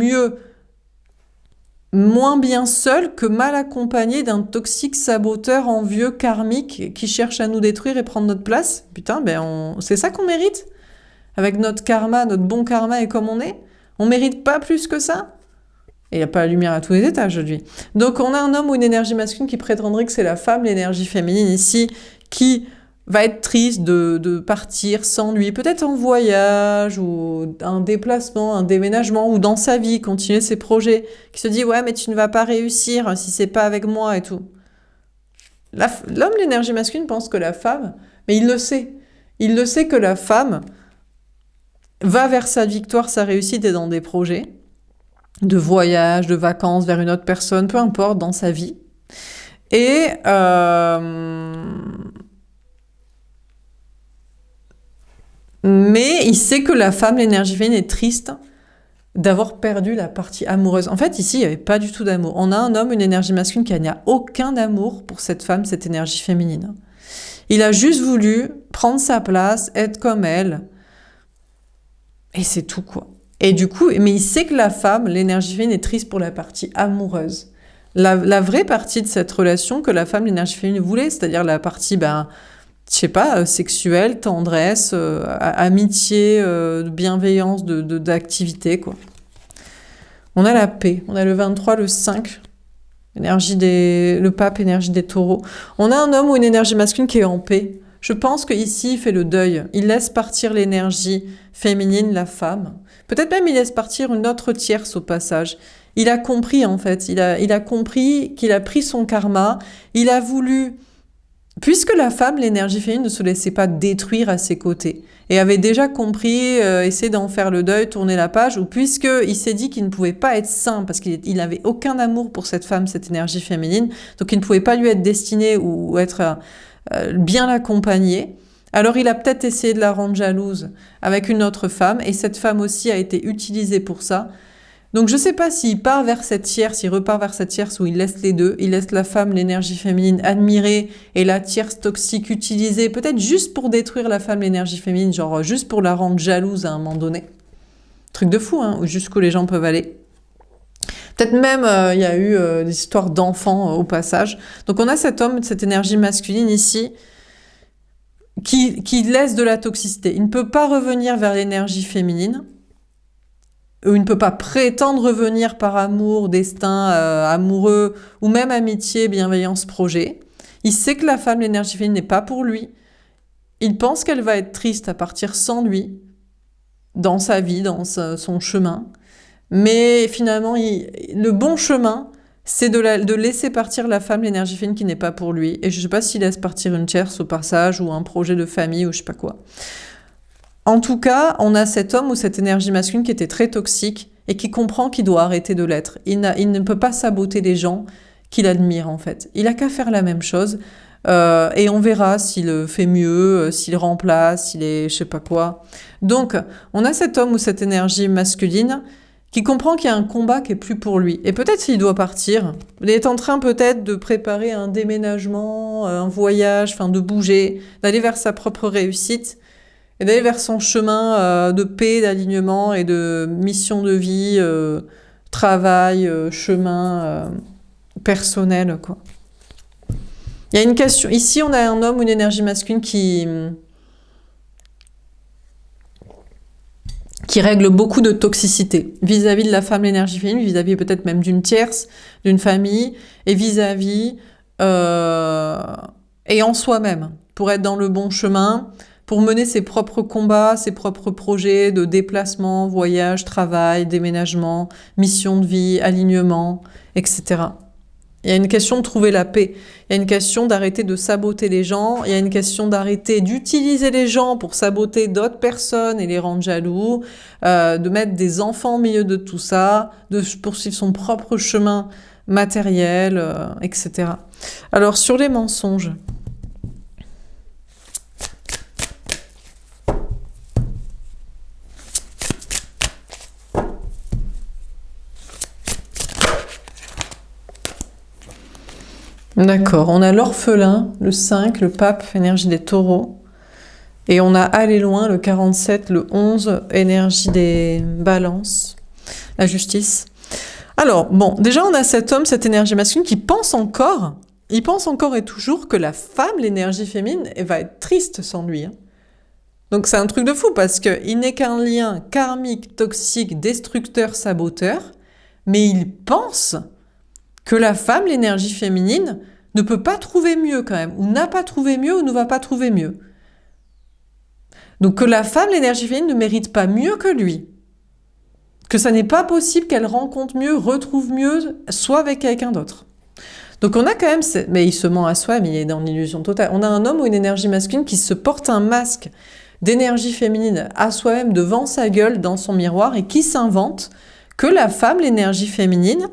moins bien seul que mal accompagné d'un toxique saboteur envieux karmique qui cherche à nous détruire et prendre notre place. Putain, c'est ça qu'on mérite? Avec notre karma, notre bon karma et comme on est? On mérite pas plus que ça? Et il n'y a pas la lumière à tous les étages, lui. Donc on a un homme ou une énergie masculine qui prétendrait que c'est la femme, l'énergie féminine ici, qui va être triste de partir sans lui, peut-être en voyage, ou un déplacement, un déménagement, ou dans sa vie, continuer ses projets, qui se dit « ouais, mais tu ne vas pas réussir si c'est pas avec moi et tout ». L'homme, l'énergie masculine, pense que la femme, mais il le sait que la femme va vers sa victoire, sa réussite et dans des projets de voyage, de vacances vers une autre personne, peu importe, dans sa vie. Et mais il sait que la femme, l'énergie féminine, est triste d'avoir perdu la partie amoureuse. En fait, ici, il n'y avait pas du tout d'amour. On a un homme, une énergie masculine, qui n'a aucun amour pour cette femme, cette énergie féminine. Il a juste voulu prendre sa place, être comme elle, et c'est tout, quoi. Et du coup, mais il sait que la femme, l'énergie féminine, est triste pour la partie amoureuse. La vraie partie de cette relation que la femme, l'énergie féminine, voulait, c'est-à-dire la partie, je sais pas, sexuelle, tendresse, amitié, bienveillance, d'activité, quoi. On a la paix. On a le 23, le 5, le pape, énergie des taureaux. On a un homme ou une énergie masculine qui est en paix. Je pense qu'ici, il fait le deuil. Il laisse partir l'énergie féminine, la femme. Peut-être même il laisse partir une autre tierce au passage. Il a compris, en fait. Il a compris qu'il a pris son karma. Il a voulu... Puisque la femme, l'énergie féminine, ne se laissait pas détruire à ses côtés et avait déjà compris, essayer d'en faire le deuil, tourner la page, ou puisqu'il s'est dit qu'il ne pouvait pas être saint parce qu'il n'avait aucun amour pour cette femme, cette énergie féminine, donc il ne pouvait pas lui être destiné ou être... bien l'accompagner, Alors il a peut-être essayé de la rendre jalouse avec une autre femme, et cette femme aussi a été utilisée pour ça. Donc je ne sais pas s'il part vers cette tierce, il repart vers cette tierce où il laisse les deux, il laisse la femme, l'énergie féminine admirée, et la tierce toxique utilisée, peut-être juste pour détruire la femme, l'énergie féminine, genre juste pour la rendre jalouse à un moment donné. Truc de fou, hein, jusqu'où les gens peuvent aller. Peut-être même il y a eu des histoires d'enfants au passage. Donc on a cet homme, cette énergie masculine ici, qui laisse de la toxicité. Il ne peut pas revenir vers l'énergie féminine, ou il ne peut pas prétendre revenir par amour, destin, amoureux, ou même amitié, bienveillance, projet. Il sait que la femme, l'énergie féminine, n'est pas pour lui. Il pense qu'elle va être triste à partir sans lui, dans sa vie, dans son chemin. Mais finalement, le bon chemin, c'est de laisser partir la femme, l'énergie féminine qui n'est pas pour lui. Et je ne sais pas s'il laisse partir une tierce au passage, ou un projet de famille, ou je ne sais pas quoi. En tout cas, on a cet homme ou cette énergie masculine qui était très toxique et qui comprend qu'il doit arrêter de l'être. Il ne peut pas saboter les gens qu'il admire, en fait. Il a qu'à faire la même chose. Et on verra s'il fait mieux, s'il remplace, s'il est je sais pas quoi. Donc, on a cet homme ou cette énergie masculine qui comprend qu'il y a un combat qui est plus pour lui. Et peut-être s'il doit partir, il est en train peut-être de préparer un déménagement, un voyage, enfin de bouger, d'aller vers sa propre réussite et d'aller vers son chemin de paix, d'alignement et de mission de vie, travail, chemin personnel, quoi. Il y a une question. Ici, on a un homme ou une énergie masculine qui règle beaucoup de toxicité vis-à-vis de la femme, l'énergie féminine, vis-à-vis peut-être même d'une tierce, d'une famille, et vis-à-vis et en soi-même, pour être dans le bon chemin, pour mener ses propres combats, ses propres projets de déplacement, voyage, travail, déménagement, mission de vie, alignement, etc. Il y a une question de trouver la paix. Il y a une question d'arrêter de saboter les gens. Il y a une question d'arrêter d'utiliser les gens pour saboter d'autres personnes et les rendre jaloux, de mettre des enfants au milieu de tout ça, de poursuivre son propre chemin matériel, etc. Alors, sur les mensonges. D'accord, on a l'orphelin, le 5, le pape, énergie des taureaux. Et on a aller loin, le 47, le 11, énergie des balances, la justice. Alors, bon, déjà on a cet homme, cette énergie masculine qui pense encore, il pense encore et toujours que la femme, l'énergie féminine, elle va être triste sans lui. Hein. Donc c'est un truc de fou parce qu'il n'est qu'un lien karmique, toxique, destructeur, saboteur, mais il pense que la femme, l'énergie féminine, ne peut pas trouver mieux quand même, ou n'a pas trouvé mieux, ou ne va pas trouver mieux. Donc que la femme, l'énergie féminine, ne mérite pas mieux que lui. Que ça n'est pas possible qu'elle rencontre mieux, retrouve mieux, soit avec quelqu'un d'autre. Donc on a quand même... Mais il se ment à soi, mais il est dans l'illusion totale. On a un homme ou une énergie masculine qui se porte un masque d'énergie féminine à soi-même devant sa gueule, dans son miroir, et qui s'invente que la femme, l'énergie féminine,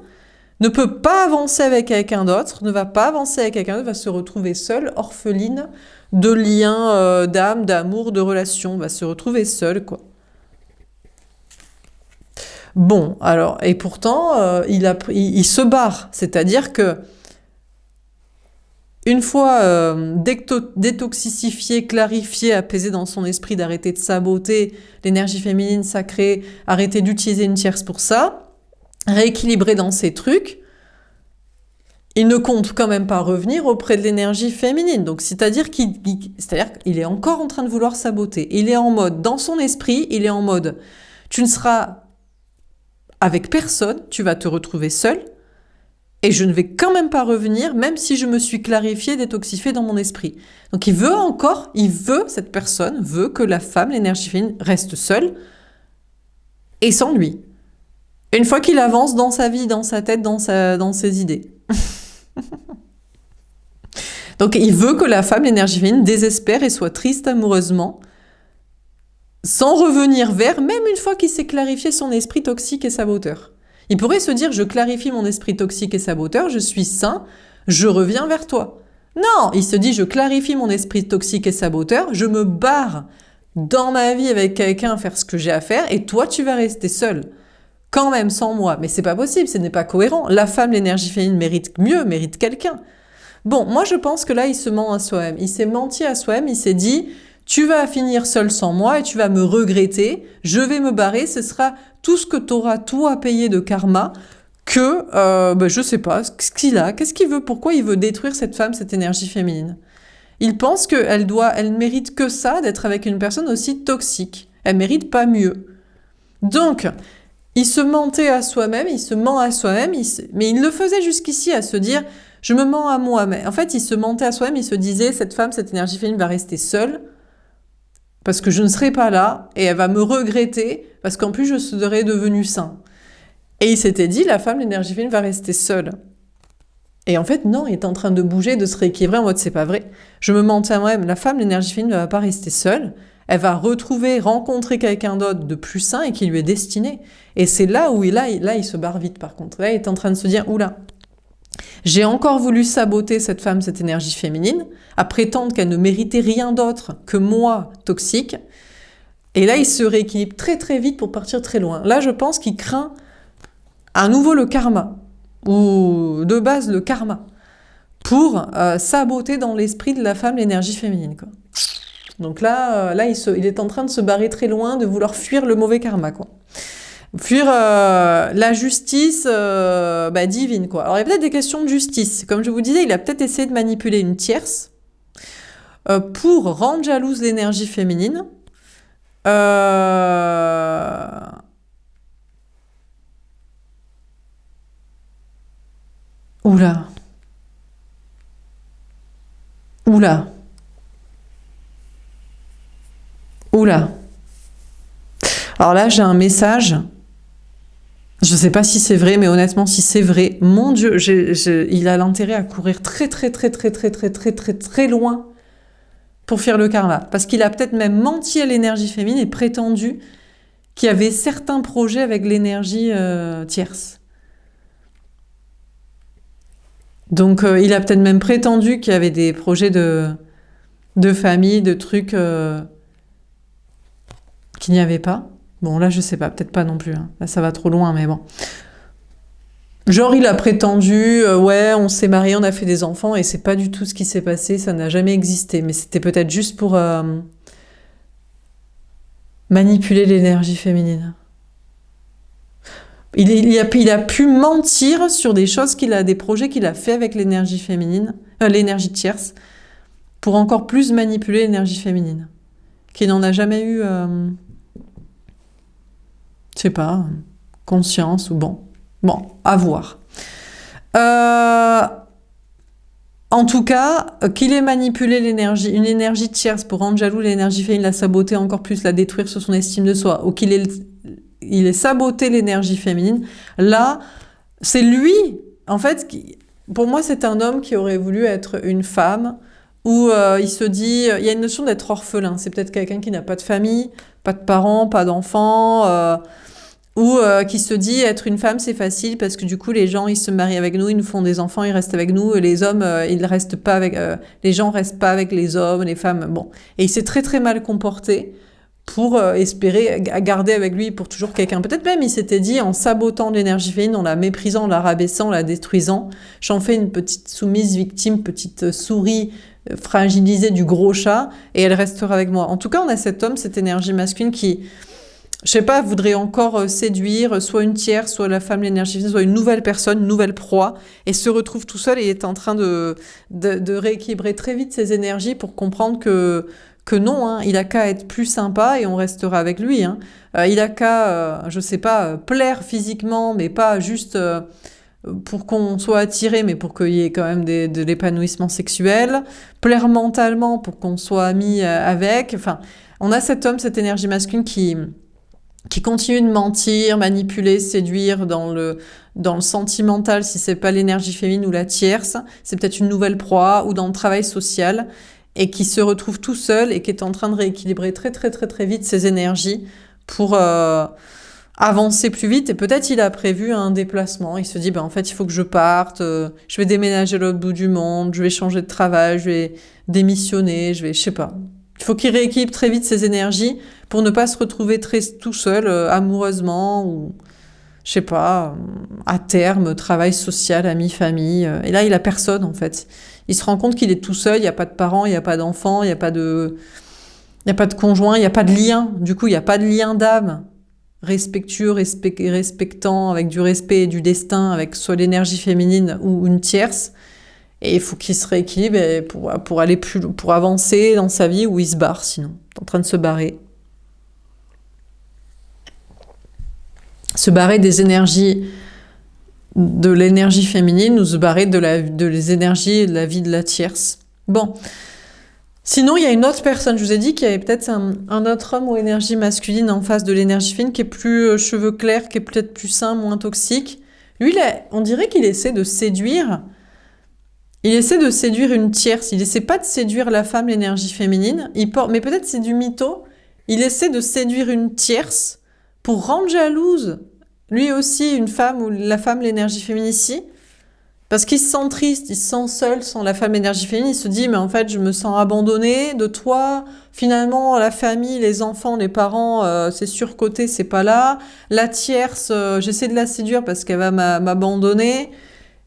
ne peut pas avancer avec quelqu'un d'autre, ne va pas avancer avec quelqu'un d'autre, va se retrouver seule, orpheline, de liens d'âme, d'amour, de relations, va se retrouver seule, quoi. Bon, alors, et pourtant, il se barre, c'est-à-dire que une fois détoxifié, clarifié, apaisé dans son esprit, d'arrêter de saboter l'énergie féminine sacrée, arrêter d'utiliser une tierce pour ça, rééquilibré dans ses trucs, il ne compte quand même pas revenir auprès de l'énergie féminine. Donc, c'est-à-dire qu'il est encore en train de vouloir saboter. Il est en mode, dans son esprit, il est en mode, tu ne seras avec personne, tu vas te retrouver seul, et je ne vais quand même pas revenir, même si je me suis clarifié, détoxifié dans mon esprit. Donc, cette personne veut que la femme, l'énergie féminine, reste seule, et sans lui. Une fois qu'il avance dans sa vie, dans sa tête, dans ses idées. Donc il veut que la femme, l'énergie féminine, désespère et soit triste amoureusement, sans revenir vers, même une fois qu'il s'est clarifié son esprit toxique et saboteur. Il pourrait se dire, je clarifie mon esprit toxique et saboteur, je suis sain, je reviens vers toi. Non, il se dit, je clarifie mon esprit toxique et saboteur, je me barre dans ma vie avec quelqu'un, faire ce que j'ai à faire, et toi, tu vas rester seul. Quand même, sans moi. Mais c'est pas possible, ce n'est pas cohérent. La femme, l'énergie féminine mérite mieux, mérite quelqu'un. Bon, moi, je pense que là, il se ment à soi-même. Il s'est menti à soi-même, il s'est dit, tu vas finir seul sans moi et tu vas me regretter, je vais me barrer, ce sera tout ce que tu auras, toi, à payer de karma, que, je sais pas, ce qu'il a, qu'est-ce qu'il veut, pourquoi il veut détruire cette femme, cette énergie féminine. Il pense qu'elle elle mérite que ça, d'être avec une personne aussi toxique. Elle mérite pas mieux. Donc, il se mentait à soi-même, il se ment à soi-même, mais il le faisait jusqu'ici à se dire, je me mens à moi-même. En fait, il se mentait à soi-même, il se disait, cette femme, cette énergie féminine va rester seule, parce que je ne serai pas là, et elle va me regretter, parce qu'en plus, je serai devenu sain. Et il s'était dit, la femme, l'énergie féminine va rester seule. Et en fait, non, il est en train de bouger, de se rééquilibrer en mode, c'est pas vrai. Je me mentais à moi-même, la femme, l'énergie féminine ne va pas rester seule, elle va rencontrer quelqu'un d'autre de plus sain et qui lui est destiné. Et c'est là où il se barre vite par contre. Là, il est en train de se dire, oula, j'ai encore voulu saboter cette femme, cette énergie féminine, à prétendre qu'elle ne méritait rien d'autre que moi, toxique. Et là, il se rééquilibre très très vite pour partir très loin. Là, je pense qu'il craint à nouveau le karma, ou de base le karma, pour saboter dans l'esprit de la femme l'énergie féminine, quoi. Donc là, il est en train de se barrer très loin, de vouloir fuir le mauvais karma, quoi. Fuir la justice divine, quoi. Alors il y a peut-être des questions de justice. Comme je vous disais, il a peut-être essayé de manipuler une tierce pour rendre jalouse l'énergie féminine. Oula. Oula. Oula. Alors là, j'ai un message. Je sais pas si c'est vrai, mais honnêtement, si c'est vrai, mon Dieu, il a l'intérêt à courir très très très très très très très très très loin pour faire le karma. Parce qu'il a peut-être même menti à l'énergie féminine et prétendu qu'il y avait certains projets avec l'énergie tierce. Donc il a peut-être même prétendu qu'il y avait des projets de famille, de trucs qu'il n'y avait pas. Bon, là, je sais pas, peut-être pas non plus. Hein. Là, ça va trop loin, mais bon. Genre, il a prétendu, ouais, on s'est mariés, on a fait des enfants, et c'est pas du tout ce qui s'est passé, ça n'a jamais existé. Mais c'était peut-être juste pour manipuler l'énergie féminine. Il a pu mentir sur des projets qu'il a fait avec l'énergie féminine, l'énergie tierce, pour encore plus manipuler l'énergie féminine. Qu'il n'en a jamais eu... je sais pas, conscience ou bon, à voir. En tout cas, qu'il ait manipulé une énergie tierce pour rendre jaloux l'énergie féminine, la saboter encore plus, la détruire sur son estime de soi, ou qu'il ait saboté l'énergie féminine, là, c'est lui, en fait, pour moi, c'est un homme qui aurait voulu être une femme, où il se dit, il y a une notion d'être orphelin, c'est peut-être quelqu'un qui n'a pas de famille, pas de parents, pas d'enfants, ou qui se dit être une femme c'est facile parce que du coup les gens ils se marient avec nous, ils nous font des enfants, ils restent avec nous, et les hommes ils restent pas avec les gens restent pas avec les hommes, les femmes bon. Et il s'est très très mal comporté pour espérer garder avec lui pour toujours quelqu'un. Peut-être même il s'était dit en sabotant l'énergie féminine, en la méprisant, en la rabaissant, en la détruisant, j'en fais une petite soumise victime, petite souris fragilisée du gros chat et elle restera avec moi. En tout cas, on a cet homme, cette énergie masculine qui, je sais pas, voudrait encore séduire soit une tierce, soit la femme, l'énergie féminine, soit une nouvelle personne, une nouvelle proie, et se retrouve tout seul et est en train de rééquilibrer très vite ses énergies pour comprendre que non, hein, il a qu'à être plus sympa et on restera avec lui. Hein. Il a qu'à, je sais pas, plaire physiquement, mais pas juste pour qu'on soit attiré, mais pour qu'il y ait quand même de l'épanouissement sexuel, plaire mentalement pour qu'on soit amis avec. Enfin, on a cet homme, cette énergie masculine qui continue de mentir, manipuler, séduire dans le sentimental, si c'est pas l'énergie féminine ou la tierce, c'est peut-être une nouvelle proie, ou dans le travail social, et qui se retrouve tout seul et qui est en train de rééquilibrer très très très très vite ses énergies pour avancer plus vite et peut-être il a prévu un déplacement. Il se dit, ben, en fait, il faut que je parte, je vais déménager à l'autre bout du monde, je vais changer de travail, je vais démissionner, je sais pas. Il faut qu'il rééquilibre très vite ses énergies pour ne pas se retrouver tout seul, amoureusement ou, je sais pas, à terme, travail social, amis, famille. Et là, il a personne, en fait. Il se rend compte qu'il est tout seul, il n'y a pas de parents, il n'y a pas d'enfants, il n'y a pas de conjoint, il n'y a pas de lien. Du coup, il n'y a pas de lien d'âme respectueux, respectant, avec du respect et du destin, avec soit l'énergie féminine ou une tierce. Et il faut qu'il se rééquilibre pour aller pour avancer dans sa vie, ou il se barre sinon. Il est en train de se barrer. Se barrer des énergies, de l'énergie féminine, ou se barrer de les énergies et de la vie de la tierce. Bon. Sinon, il y a une autre personne, je vous ai dit qu'il y avait peut-être un autre homme ou énergie masculine en face de l'énergie féminine qui est plus cheveux clairs, qui est peut-être plus sain, moins toxique. Lui, on dirait qu'il essaie de séduire. Il essaie de séduire une tierce. Il essaie pas de séduire la femme, l'énergie féminine. Mais peut-être c'est du mytho. Il essaie de séduire une tierce pour rendre jalouse lui aussi une femme, ou la femme, l'énergie féminine ici. Parce qu'il se sent triste, il se sent seul sans la femme énergie féminine. Il se dit, mais en fait, je me sens abandonné de toi. Finalement, la famille, les enfants, les parents, c'est surcoté, c'est pas là. La tierce, j'essaie de la séduire parce qu'elle va m'abandonner.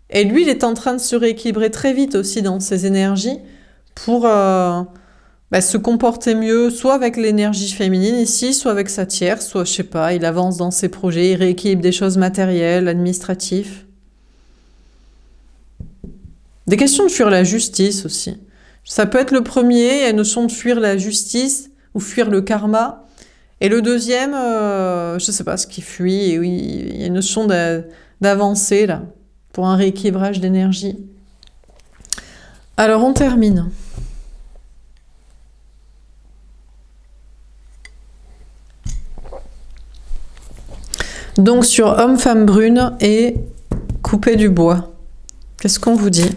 Et lui, il est en train de se rééquilibrer très vite aussi dans ses énergies pour se comporter mieux, soit avec l'énergie féminine ici, soit avec sa tierce, soit, je sais pas, il avance dans ses projets, il rééquilibre des choses matérielles, administratives. Des questions de fuir la justice aussi. Ça peut être le premier, il y a une notion de fuir la justice ou fuir le karma. Et le deuxième, je sais pas ce qui fuit. Et oui, il y a une notion d'avancer là, pour un rééquilibrage d'énergie. Alors on termine. Donc sur homme, femme brune et couper du bois. Qu'est-ce qu'on vous dit ?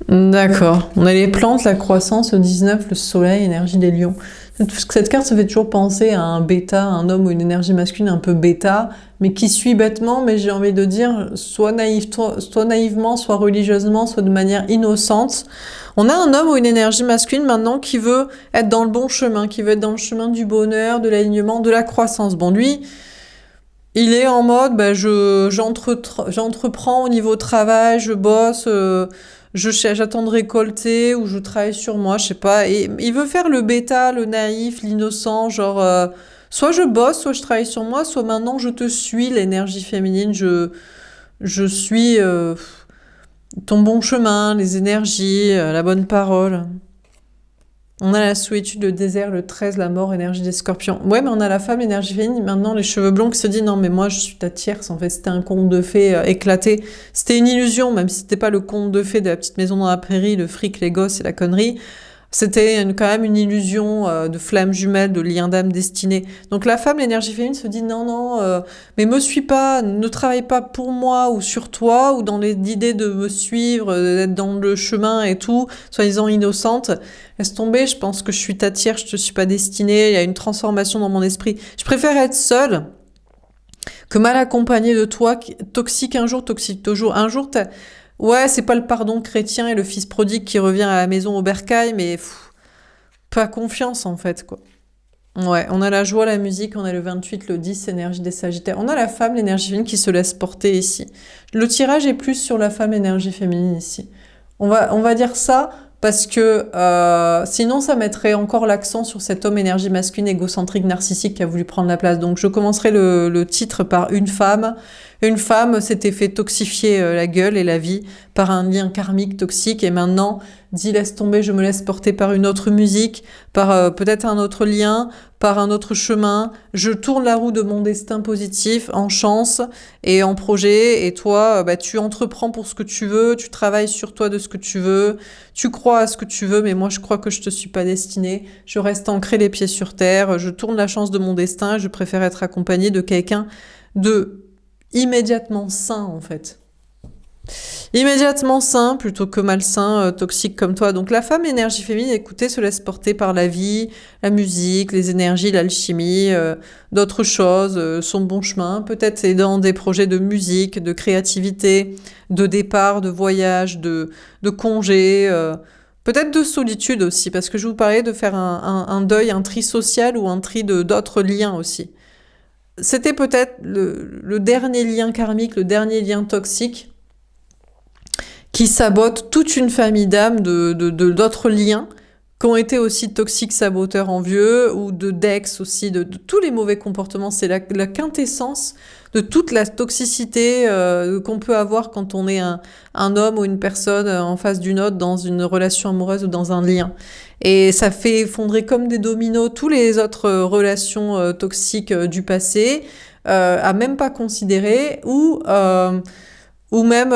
D'accord. On a les plantes, la croissance, le 19, le soleil, énergie des lions. Cette carte, ça fait toujours penser à un bêta, un homme ou une énergie masculine un peu bêta, mais qui suit bêtement, mais j'ai envie de dire, soit naïvement, soit religieusement, soit de manière innocente. On a un homme ou une énergie masculine maintenant qui veut être dans le bon chemin, qui veut être dans le chemin du bonheur, de l'alignement, de la croissance. Bon, lui, il est en mode, j'entreprends au niveau travail, je bosse, j'attends de récolter, ou je travaille sur moi, je sais pas. Et il veut faire le bêta, le naïf, l'innocent, genre, soit je bosse, soit je travaille sur moi, soit maintenant je te suis, l'énergie féminine, je suis ton bon chemin, les énergies, la bonne parole. On a la solitude, le désert, le 13, la mort, énergie des scorpions. Ouais, mais on a la femme, énergie féminine, maintenant les cheveux blonds qui se dit non, mais moi je suis ta tierce, en fait, c'était un conte de fées éclaté. C'était une illusion, même si c'était pas le conte de fées de la petite maison dans la prairie, le fric, les gosses et la connerie. C'était quand même une illusion de flamme jumelle, de lien d'âme destiné. Donc la femme, l'énergie féminine, se dit non, mais me suis pas, ne travaille pas pour moi ou sur toi, ou dans l'idée de me suivre, d'être dans le chemin et tout, soi-disant innocente. Laisse tomber, je pense que je suis ta tierce, je te suis pas destinée, il y a une transformation dans mon esprit. Je préfère être seule que mal accompagnée de toi, toxique un jour, toxique toujours. Un jour, ouais, c'est pas le pardon chrétien et le fils prodigue qui revient à la maison au bercail, mais pas confiance en fait, quoi. Ouais, on a la joie, la musique, on a le 28, le 10, énergie des Sagittaires. On a la femme, l'énergie féminine qui se laisse porter ici. Le tirage est plus sur la femme, énergie féminine ici. On va dire ça parce que sinon ça mettrait encore l'accent sur cet homme énergie masculine égocentrique narcissique qui a voulu prendre la place. Donc je commencerai le titre par une femme. Une femme s'était fait toxifier la gueule et la vie par un lien karmique toxique et maintenant dit laisse tomber, je me laisse porter par une autre musique, par peut-être un autre lien, par un autre chemin. Je tourne la roue de mon destin positif en chance et en projet et toi, tu entreprends pour ce que tu veux, tu travailles sur toi de ce que tu veux, tu crois à ce que tu veux, mais moi je crois que je te suis pas destinée. Je reste ancrée les pieds sur terre, je tourne la chance de mon destin et je préfère être accompagnée de quelqu'un de immédiatement sain en fait. Immédiatement sain plutôt que malsain, toxique comme toi. Donc la femme énergie féminine, écoutez, se laisse porter par la vie, la musique, les énergies, l'alchimie, d'autres choses, son bon chemin. Peut-être c'est dans des projets de musique, de créativité, de départ, de voyage, de congé, peut-être de solitude aussi, parce que je vous parlais de faire un deuil, un tri social ou un tri de d'autres liens aussi. C'était peut-être le dernier lien karmique, le dernier lien toxique qui sabote toute une famille d'âmes d'autres liens qui ont été aussi toxiques, saboteurs, envieux, ou de d'ex aussi, de tous les mauvais comportements. C'est la quintessence de toute la toxicité qu'on peut avoir quand on est un homme ou une personne en face d'une autre dans une relation amoureuse ou dans un lien. Et ça fait effondrer comme des dominos tous les autres relations toxiques du passé, à même pas considérer, ou même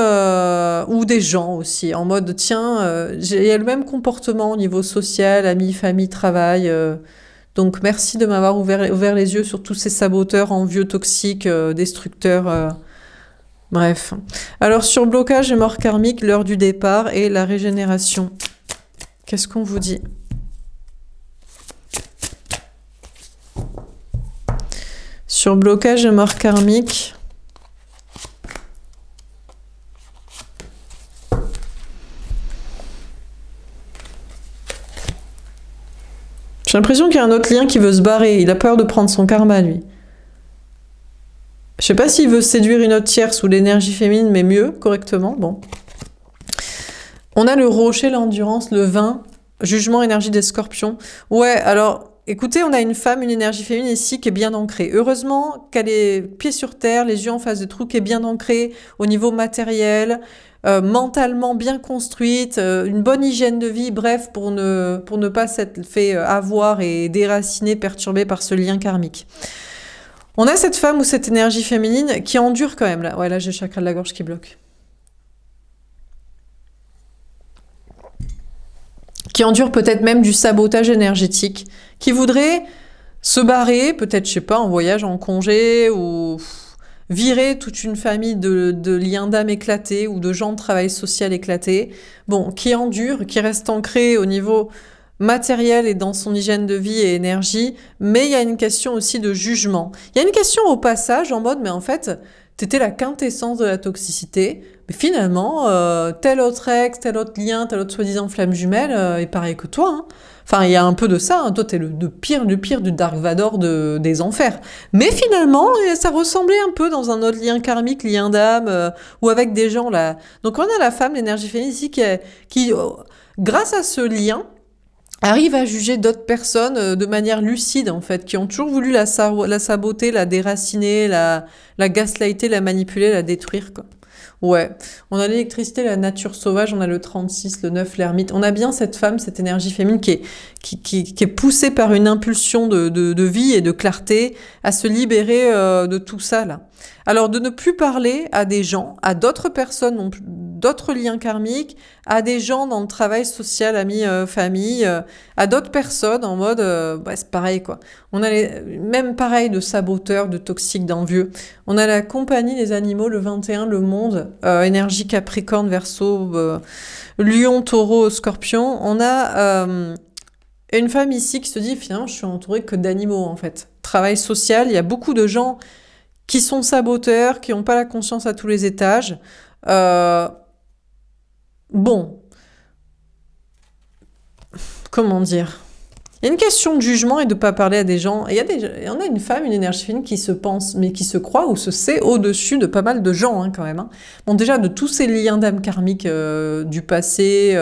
ou des gens aussi en mode tiens il y a le même comportement au niveau social, amis, famille, travail, donc merci de m'avoir ouvert les yeux sur tous ces saboteurs envieux, toxiques, destructeurs, bref. Alors sur blocage et mort karmique, l'heure du départ et la régénération, qu'est-ce qu'on vous dit? Sur blocage et mort karmique, j'ai l'impression qu'il y a un autre lien qui veut se barrer. Il a peur de prendre son karma, lui. Je sais pas s'il veut séduire une autre tierce ou l'énergie féminine, mais mieux, correctement. Bon. On a le rocher, l'endurance, le vin, jugement, énergie des scorpions. Ouais, alors, écoutez, on a une femme, une énergie féminine ici qui est bien ancrée. Heureusement qu'elle est pied sur terre, les yeux en face de trou, qui est bien ancrée au niveau matériel, mentalement bien construite, une bonne hygiène de vie, bref, pour ne pas s'être fait avoir et déraciner, perturbée par ce lien karmique. On a cette femme ou cette énergie féminine qui endure quand même, là. Ouais, là, j'ai le chakra de la gorge qui bloque. Qui endure peut-être même du sabotage énergétique, qui voudrait se barrer, peut-être, je sais pas, en voyage, en congé, ou virer toute une famille de liens d'âme éclatés ou de gens de travail social éclatés, bon, qui endure, qui reste ancré au niveau matériel et dans son hygiène de vie et énergie, mais il y a une question aussi de jugement. Il y a une question au passage en mode, mais en fait, t'étais la quintessence de la toxicité, mais finalement, tel autre ex, tel autre lien, tel autre soi-disant flamme jumelle est pareil que toi, hein. Enfin, il y a un peu de ça, hein. Toi, t'es le pire du Dark Vador des enfers. Mais finalement, ça ressemblait un peu dans un autre lien karmique, lien d'âme, ou avec des gens là. Donc on a la femme, l'énergie féminine ici, qui grâce à ce lien, arrive à juger d'autres personnes de manière lucide, en fait, qui ont toujours voulu la saboter, la déraciner, la gaslighter, la manipuler, la détruire, quoi. Ouais, on a l'électricité, la nature sauvage, on a le 36, le 9, l'ermite. On a bien cette femme, cette énergie féminine qui est poussée par une impulsion de vie et de clarté à se libérer de tout ça, là. Alors, de ne plus parler à des gens, à d'autres personnes, d'autres liens karmiques, à des gens dans le travail social, amis, famille, à d'autres personnes en mode, bah, c'est pareil, quoi. On a même pareil de saboteurs, de toxiques, d'envieux. On a la compagnie des animaux, le 21, le monde, énergie capricorne, verseau, lion, taureau, scorpion. On a une femme ici qui se dit, finalement, je suis entourée que d'animaux, en fait. Travail social, il y a beaucoup de gens qui sont saboteurs, qui n'ont pas la conscience à tous les étages. Bon, comment dire? Il y a une question de jugement et de ne pas parler à des gens. Et on a une femme, une énergie féminine qui se pense, mais qui se croit ou se sait au-dessus de pas mal de gens, hein, quand même. Hein. Bon, déjà, de tous ces liens d'âme karmiques du passé,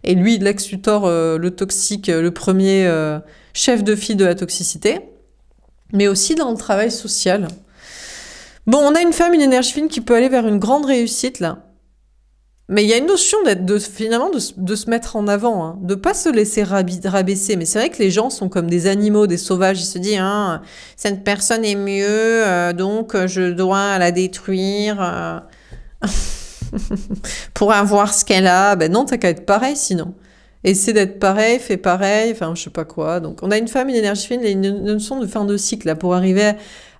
et lui, Lex Luthor, le toxique, le premier chef de file de la toxicité, mais aussi dans le travail social. Bon, on a une femme, une énergie féminine qui peut aller vers une grande réussite, là. Mais il y a une notion finalement de se mettre en avant, hein, de pas se laisser rabaisser. Mais c'est vrai que les gens sont comme des animaux, des sauvages. Ils se disent, hein, cette personne est mieux, donc je dois la détruire pour avoir ce qu'elle a. Ben non, t'as qu'à être pareil sinon. Essaie d'être pareil, fais pareil, enfin je sais pas quoi. Donc on a une femme, une énergie féminine, une notion de fin de cycle là, pour arriver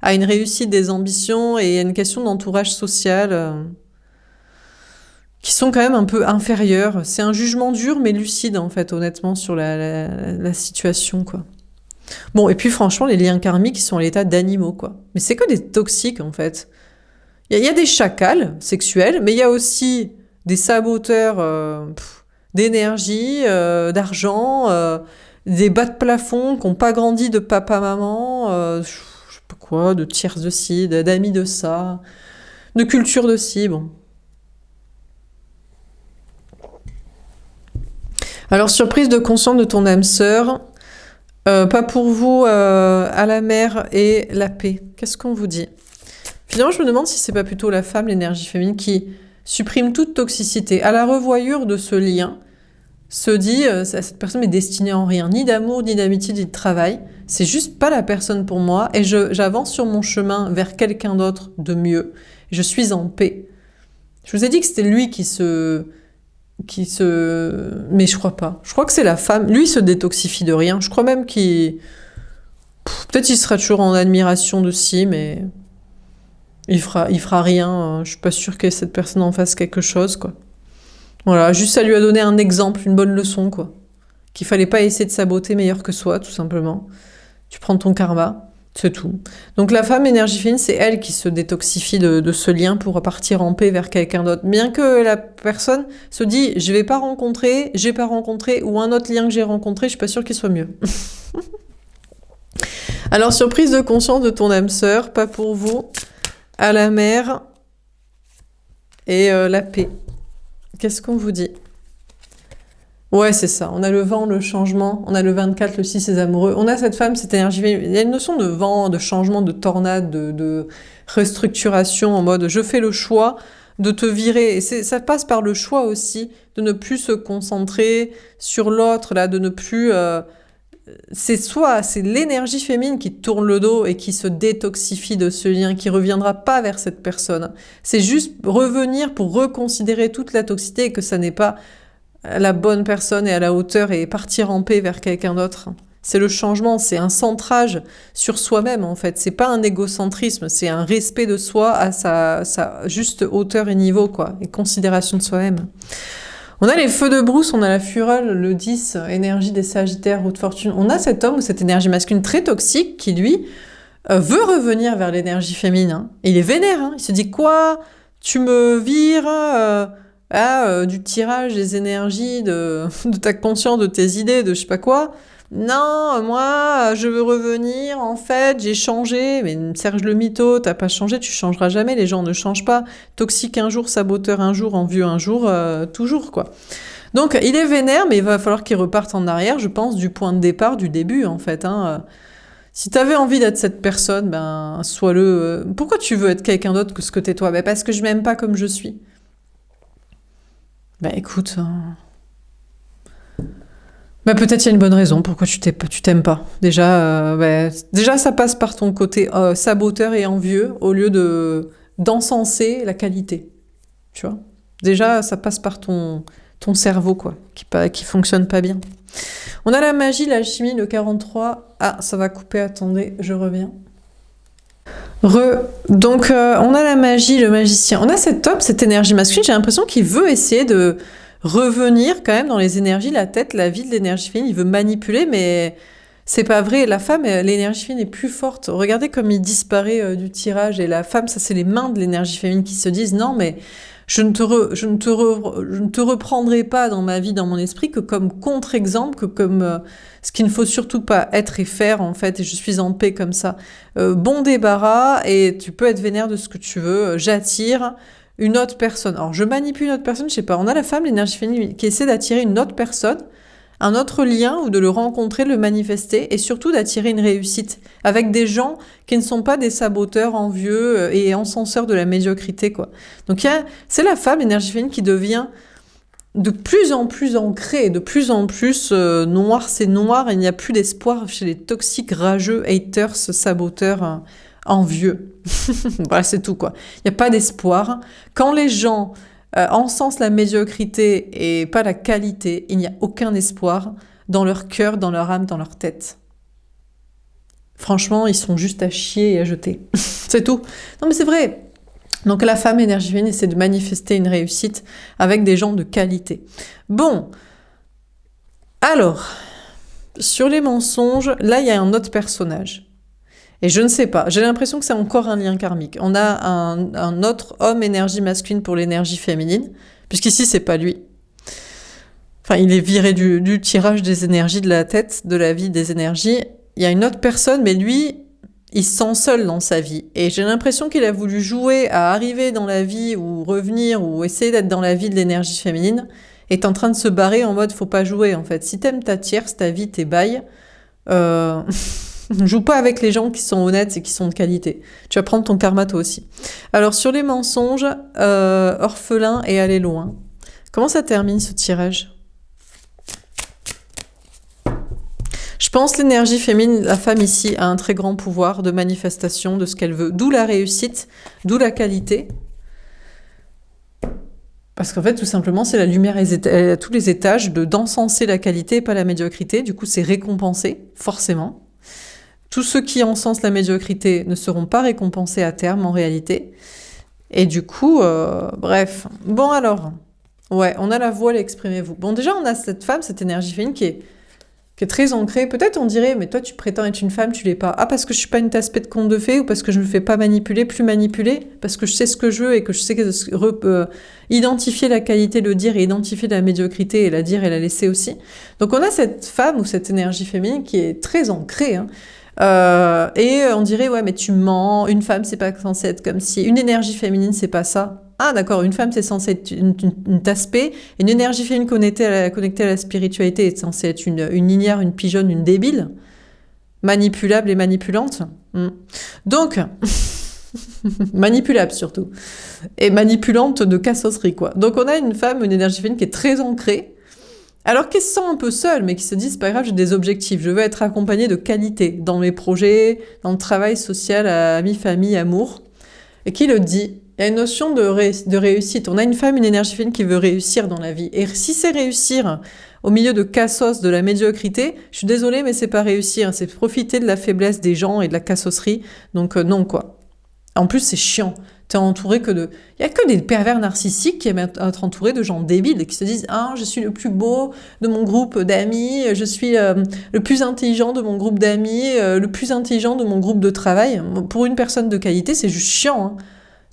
à une réussite des ambitions et une question d'entourage social. Qui qui sont quand même un peu inférieurs. C'est un jugement dur mais lucide en fait, honnêtement, sur la situation, quoi. Bon, et puis franchement, les liens karmiques, ils sont à l'état d'animaux, quoi. Mais c'est que des toxiques, en fait. Il y a des chacals sexuels, mais il y a aussi des saboteurs d'énergie, d'argent, des bas de plafond qui n'ont pas grandi de papa-maman, je sais pas quoi, de tierces de ci, d'amis de ça, de culture de ci, bon. Alors, surprise de conscience de ton âme sœur, pas pour vous, à la mer et la paix. Qu'est-ce qu'on vous dit? Finalement, je me demande si c'est pas plutôt la femme, l'énergie féminine, qui supprime toute toxicité. À la revoyure de ce lien, se dit, cette personne est destinée en rien, ni d'amour, ni d'amitié, ni de travail. C'est juste pas la personne pour moi, et j'avance sur mon chemin vers quelqu'un d'autre de mieux. Je suis en paix. Je vous ai dit que c'était lui mais je crois pas. Je crois que c'est la femme. Lui, il se détoxifie de rien. Je crois même peut-être il sera toujours en admiration de si, mais il fera rien. Je suis pas sûre que cette personne en fasse quelque chose, quoi. Voilà, juste ça lui a donné un exemple, une bonne leçon, quoi. Qu'il fallait pas essayer de saboter meilleur que soi, tout simplement. Tu prends ton karma, c'est tout. Donc la femme énergie féminine, c'est elle qui se détoxifie de ce lien pour partir en paix vers quelqu'un d'autre. Bien que la personne se dit, j'ai pas rencontré, ou un autre lien que j'ai rencontré, je suis pas sûre qu'il soit mieux. Alors, surprise de conscience de ton âme sœur, pas pour vous, à la mer et la paix. Qu'est-ce qu'on vous dit? Ouais, c'est ça. On a le vent, le changement. On a le 24, le 6, les amoureux. On a cette femme, cette énergie. Il y a une notion de vent, de changement, de tornade, de restructuration en mode je fais le choix de te virer. Et ça passe par le choix aussi de ne plus se concentrer sur l'autre, là, de ne plus. C'est l'énergie féminine qui tourne le dos et qui se détoxifie de ce lien, qui reviendra pas vers cette personne. C'est juste revenir pour reconsidérer toute la toxicité et que ça n'est pas la bonne personne et à la hauteur et partir en paix vers quelqu'un d'autre. C'est le changement, c'est un centrage sur soi-même en fait. C'est pas un égocentrisme, c'est un respect de soi à sa juste hauteur et niveau, quoi, et considération de soi-même. On a les feux de brousse, on a la fureur, le 10, énergie des sagittaires, haute fortune. On a cet homme ou cette énergie masculine très toxique qui, lui, veut revenir vers l'énergie féminine. Hein. Et il est vénère, hein. Il se dit quoi? Tu me vires du tirage des énergies, de ta conscience, de tes idées, de je sais pas quoi. Non, moi, je veux revenir, en fait, j'ai changé. Mais Serge le mytho, t'as pas changé, tu changeras jamais, les gens ne changent pas. Toxique un jour, saboteur un jour, envieux un jour, toujours, quoi. Donc, il est vénère, mais il va falloir qu'il reparte en arrière, je pense, du point de départ, du début, en fait. Hein. Si t'avais envie d'être cette personne, ben, sois-le. Pourquoi tu veux être quelqu'un d'autre que ce que t'es toi? Ben, parce que je m'aime pas comme je suis. Ben, écoute... Bah peut-être il y a une bonne raison pourquoi tu t'aimes pas. Déjà ça passe par ton côté saboteur et envieux au lieu d'encenser la qualité. Tu vois. Déjà ça passe par ton cerveau quoi, qui fonctionne pas bien. On a la magie, l'alchimie, le 43. Ah, ça va couper, attendez, je reviens. Donc on a la magie, le magicien. On a cette énergie masculine, j'ai l'impression qu'il veut essayer de revenir quand même dans les énergies, la tête, la vie de l'énergie féminine, il veut manipuler, mais c'est pas vrai. La femme, l'énergie féminine est plus forte. Regardez comme il disparaît du tirage, et la femme, ça c'est les mains de l'énergie féminine qui se disent non, mais je ne te reprendrai pas dans ma vie, dans mon esprit, que comme contre-exemple, que comme ce qu'il ne faut surtout pas être et faire en fait, et je suis en paix comme ça. Bon débarras, et tu peux être vénère de ce que tu veux, j'attire une autre personne. Alors, je manipule une autre personne, je sais pas. On a la femme, l'énergie féminine, qui essaie d'attirer une autre personne, un autre lien, ou de le rencontrer, de le manifester, et surtout d'attirer une réussite avec des gens qui ne sont pas des saboteurs envieux et encenseurs de la médiocrité, quoi. Donc, c'est la femme, l'énergie féminine, qui devient de plus en plus ancrée, de plus en plus noir, c'est noir, et il n'y a plus d'espoir chez les toxiques, rageux, haters, saboteurs, envieux. Voilà, c'est tout, quoi. Il n'y a pas d'espoir. Quand les gens encensent la médiocrité et pas la qualité, il n'y a aucun espoir dans leur cœur, dans leur âme, dans leur tête. Franchement, ils sont juste à chier et à jeter. C'est tout. Non, mais c'est vrai. Donc la femme énergie féminine essaie de manifester une réussite avec des gens de qualité. Bon, alors, sur les mensonges, là il y a un autre personnage. Et je ne sais pas, j'ai l'impression que c'est encore un lien karmique. On a un autre homme énergie masculine pour l'énergie féminine, puisqu'ici c'est pas lui. Enfin, il est viré du tirage des énergies, de la tête, de la vie des énergies. Il y a une autre personne, mais lui, il se sent seul dans sa vie. Et j'ai l'impression qu'il a voulu jouer à arriver dans la vie ou revenir ou essayer d'être dans la vie de l'énergie féminine, est en train de se barrer en mode faut pas jouer en fait. Si t'aimes ta tierce, ta vie, tes bails, joue pas avec les gens qui sont honnêtes et qui sont de qualité. Tu vas prendre ton karma toi aussi. Alors sur les mensonges, orphelin et aller loin. Comment ça termine ce tirage ? Je pense l'énergie féminine, la femme ici a un très grand pouvoir de manifestation de ce qu'elle veut. D'où la réussite, d'où la qualité. Parce qu'en fait, tout simplement, c'est la lumière à tous les étages d'encenser la qualité et pas la médiocrité. Du coup, c'est récompensé, forcément. Tous ceux qui encensent la médiocrité ne seront pas récompensés à terme, en réalité. Et du coup, bref. Bon, alors, ouais, on a la voile, exprimez-vous. Bon, déjà, on a cette femme, cette énergie féminine qui est très ancrée. Peut-être on dirait, mais toi, tu prétends être une femme, tu l'es pas. Ah, parce que je suis pas une tasse-pée de conte de fées, ou parce que je me fais pas manipuler, plus manipuler, parce que je sais ce que je veux et que je sais identifier la qualité, le dire, et identifier la médiocrité et la dire et la laisser aussi. Donc, on a cette femme ou cette énergie féminine qui est très ancrée, hein. Et on dirait, ouais, mais tu mens, une femme, c'est pas censé être comme si, une énergie féminine, c'est pas ça. Ah, d'accord, une femme, c'est censé être une tasse-pée, une énergie féminine connectée à la spiritualité est censée être une ignare, une pigeonne, une débile, manipulable et manipulante. Donc, manipulable surtout, et manipulante de cassosserie, quoi. Donc, on a une femme, une énergie féminine qui est très ancrée, alors qu'elle se sent un peu seule, mais qui se dit, c'est pas grave, j'ai des objectifs, je veux être accompagnée de qualité dans mes projets, dans le travail social, amis, famille, amour. Et qui le dit ? Il y a une notion de réussite. On a une femme, une énergie féminine qui veut réussir dans la vie. Et si c'est réussir au milieu de cassos, de la médiocrité, je suis désolée, mais c'est pas réussir. C'est profiter de la faiblesse des gens et de la cassosserie. Donc non, quoi. En plus, c'est chiant. T'es entouré que de... Il y a que des pervers narcissiques qui aiment être entourés de gens débiles et qui se disent « Ah, je suis le plus beau de mon groupe d'amis, je suis le plus intelligent de mon groupe d'amis, le plus intelligent de mon groupe de travail. » Pour une personne de qualité, c'est juste chiant, hein.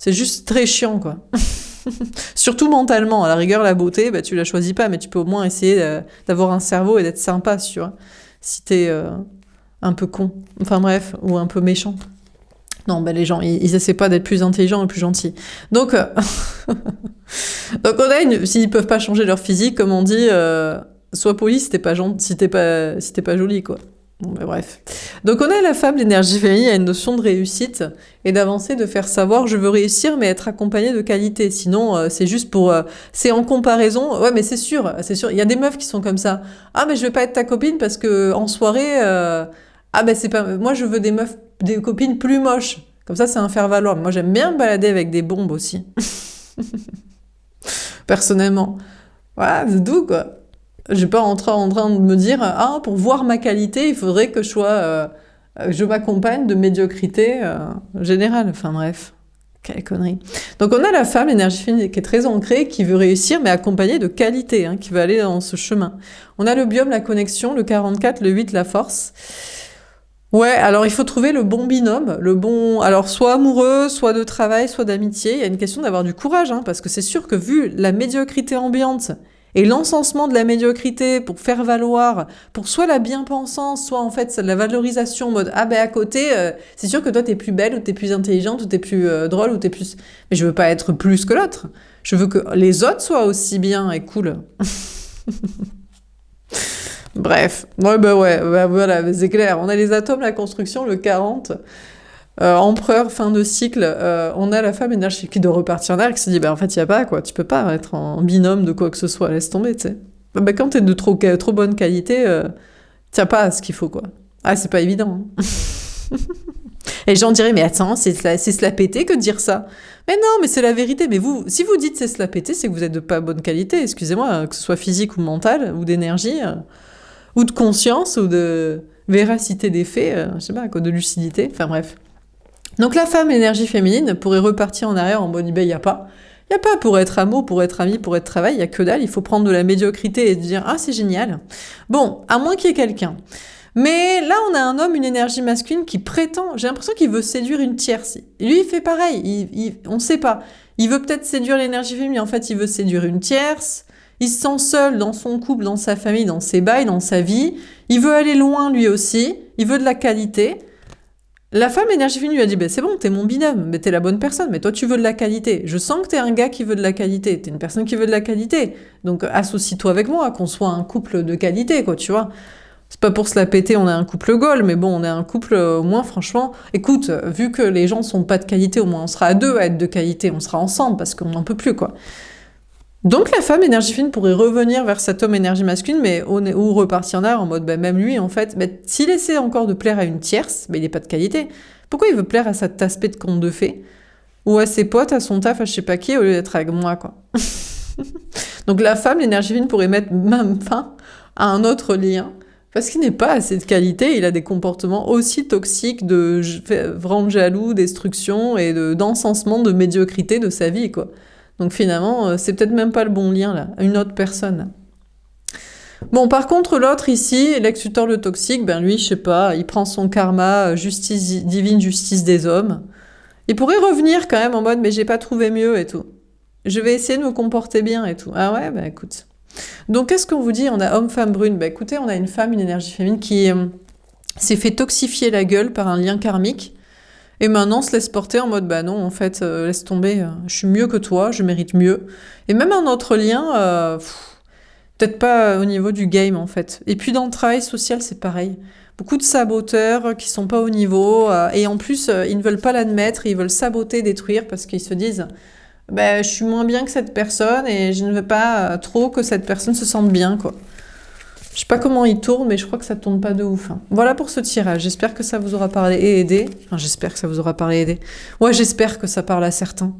C'est juste très chiant, quoi. Surtout mentalement. À la rigueur, la beauté, bah, tu la choisis pas, mais tu peux au moins essayer d'avoir un cerveau et d'être sympa, tu vois. Si t'es un peu con. Enfin bref, ou un peu méchant. Non, bah, les gens, ils essaient pas d'être plus intelligents et plus gentils. Donc, donc on a s'ils peuvent pas changer leur physique, comme on dit, sois poli si t'es pas jolie, quoi. Bon, bah, bref. Donc on a la femme, l'énergie féminine, il y a une notion de réussite et d'avancer, de faire savoir, je veux réussir, mais être accompagnée de qualité. Sinon, c'est juste pour... c'est en comparaison. Ouais, mais c'est sûr. Il y a des meufs qui sont comme ça. Ah, mais je vais pas être ta copine parce que en soirée... Ah, ben c'est pas... Moi, je veux des copines plus moches. Comme ça, c'est un faire-valoir. Moi, j'aime bien me balader avec des bombes aussi. Personnellement. Voilà, c'est tout, quoi. Je vais pas en train de me dire « Ah, pour voir ma qualité, il faudrait que je m'accompagne de médiocrité générale. » Enfin bref, quelle connerie. Donc on a la femme, l'énergie féminine, qui est très ancrée, qui veut réussir, mais accompagnée de qualité, hein, qui veut aller dans ce chemin. On a le biome, la connexion, le 44, le 8, la force. Ouais, alors il faut trouver le bon binôme, alors soit amoureux, soit de travail, soit d'amitié. Il y a une question d'avoir du courage, hein, parce que c'est sûr que vu la médiocrité ambiante et l'encensement de la médiocrité pour faire valoir, pour soit la bien-pensance, soit en fait la valorisation en mode « Ah ben à côté, c'est sûr que toi t'es plus belle, ou t'es plus intelligente, ou t'es plus drôle, ou t'es plus... » Mais je veux pas être plus que l'autre. Je veux que les autres soient aussi bien et cool. Bref, ouais, voilà, c'est clair. On a les atomes, la construction, le 40, empereur, fin de cycle. On a la femme énergie qui doit repartir en arrière, qui se dit, en fait, il n'y a pas, quoi. Tu peux pas être en binôme de quoi que ce soit, laisse tomber, tu sais. Quand t'es de trop bonne qualité, t'as pas ce qu'il faut, quoi. Ah, c'est pas évident. Hein. Et les gens diraient, mais attends, c'est se la péter que de dire ça. Mais non, mais c'est la vérité. Mais vous, si vous dites c'est se la péter, c'est que vous êtes de pas bonne qualité, excusez-moi, que ce soit physique ou mentale, ou d'énergie... ou de conscience, ou de véracité des faits, je sais pas, quoi, de lucidité, enfin bref. Donc la femme énergie féminine pourrait repartir en arrière en mode, ben, il n'y a pas. Il n'y a pas pour être amour, pour être ami, pour être travail, il n'y a que dalle. Il faut prendre de la médiocrité et dire, ah, c'est génial. Bon, à moins qu'il y ait quelqu'un. Mais là, on a un homme, une énergie masculine qui prétend, j'ai l'impression qu'il veut séduire une tierce. Lui, il fait pareil, on ne sait pas. Il veut peut-être séduire l'énergie féminine, en fait, il veut séduire une tierce. Il se sent seul dans son couple, dans sa famille, dans ses bails, dans sa vie. Il veut aller loin, lui aussi. Il veut de la qualité. La femme énergie féminine lui a dit, ben c'est bon, t'es mon binôme, mais t'es la bonne personne, mais toi tu veux de la qualité. Je sens que t'es un gars qui veut de la qualité, t'es une personne qui veut de la qualité. Donc associe-toi avec moi, qu'on soit un couple de qualité, quoi, tu vois. C'est pas pour se la péter, on est un couple goal, mais bon, on est un couple, au moins, franchement, écoute, vu que les gens sont pas de qualité, au moins on sera à deux à être de qualité, on sera ensemble, parce qu'on n'en peut plus, quoi. Donc la femme énergie féminine pourrait revenir vers cet homme énergie masculine, mais ou repartir en arrière en mode, bah, même lui, en fait, bah, s'il essaie encore de plaire à une tierce, bah, il n'est pas de qualité. Pourquoi il veut plaire à cet aspect de conte de fées? Ou à ses potes, à son taf, à je sais pas qui, au lieu d'être avec moi, quoi. Donc la femme, l'énergie féminine, pourrait mettre même fin à un autre lien, parce qu'il n'est pas assez de qualité, il a des comportements aussi toxiques de vraiment jaloux, destruction et d'encensement de médiocrité de sa vie, quoi. Donc finalement, c'est peut-être même pas le bon lien, là, une autre personne. Bon, par contre, l'autre ici, l'ex-tuteur le toxique, ben lui, je sais pas, il prend son karma, justice divine, justice des hommes. Il pourrait revenir quand même en mode, mais j'ai pas trouvé mieux et tout. Je vais essayer de me comporter bien et tout. Ah ouais, ben écoute. Donc qu'est-ce qu'on vous dit? On a homme-femme brune. Ben écoutez, on a une femme, une énergie féminine qui s'est fait toxifier la gueule par un lien karmique. Et maintenant, se laisse porter en mode, bah non, en fait, laisse tomber, je suis mieux que toi, je mérite mieux. Et même un autre lien, peut-être pas au niveau du game, en fait. Et puis dans le travail social, c'est pareil. Beaucoup de saboteurs qui sont pas au niveau, et en plus, ils ne veulent pas l'admettre, ils veulent saboter, détruire, parce qu'ils se disent, bah, je suis moins bien que cette personne, et je ne veux pas trop que cette personne se sente bien, quoi. Je sais pas comment il tourne, mais je crois que ça tourne pas de ouf. Hein. Voilà pour ce tirage. J'espère que ça vous aura parlé et aidé. Enfin, j'espère que ça vous aura parlé et aidé. Ouais, j'espère que ça parle à certains.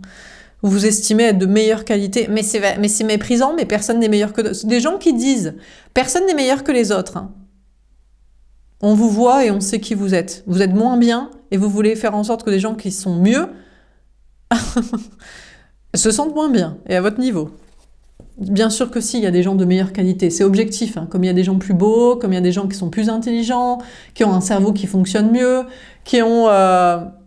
Vous vous estimez être de meilleure qualité. Mais c'est méprisant, mais personne n'est meilleur que d'autres. Des gens qui disent personne n'est meilleur que les autres. Hein. On vous voit et on sait qui vous êtes. Vous êtes moins bien et vous voulez faire en sorte que les gens qui sont mieux se sentent moins bien et à votre niveau. Bien sûr que si, il y a des gens de meilleure qualité, c'est objectif, hein. Comme il y a des gens plus beaux, comme il y a des gens qui sont plus intelligents, qui ont un cerveau qui fonctionne mieux, qui ont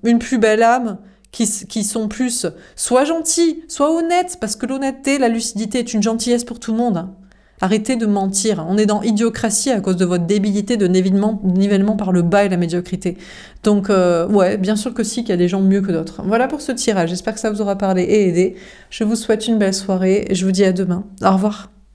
une plus belle âme, qui sont plus soit gentils, soit honnêtes, parce que l'honnêteté, la lucidité est une gentillesse pour tout le monde. Hein. Arrêtez de mentir, on est dans idiocratie à cause de votre débilité de nivellement par le bas et la médiocrité. Donc ouais, bien sûr que si, qu'il y a des gens mieux que d'autres. Voilà pour ce tirage, j'espère que ça vous aura parlé et aidé. Je vous souhaite une belle soirée et je vous dis à demain. Au revoir.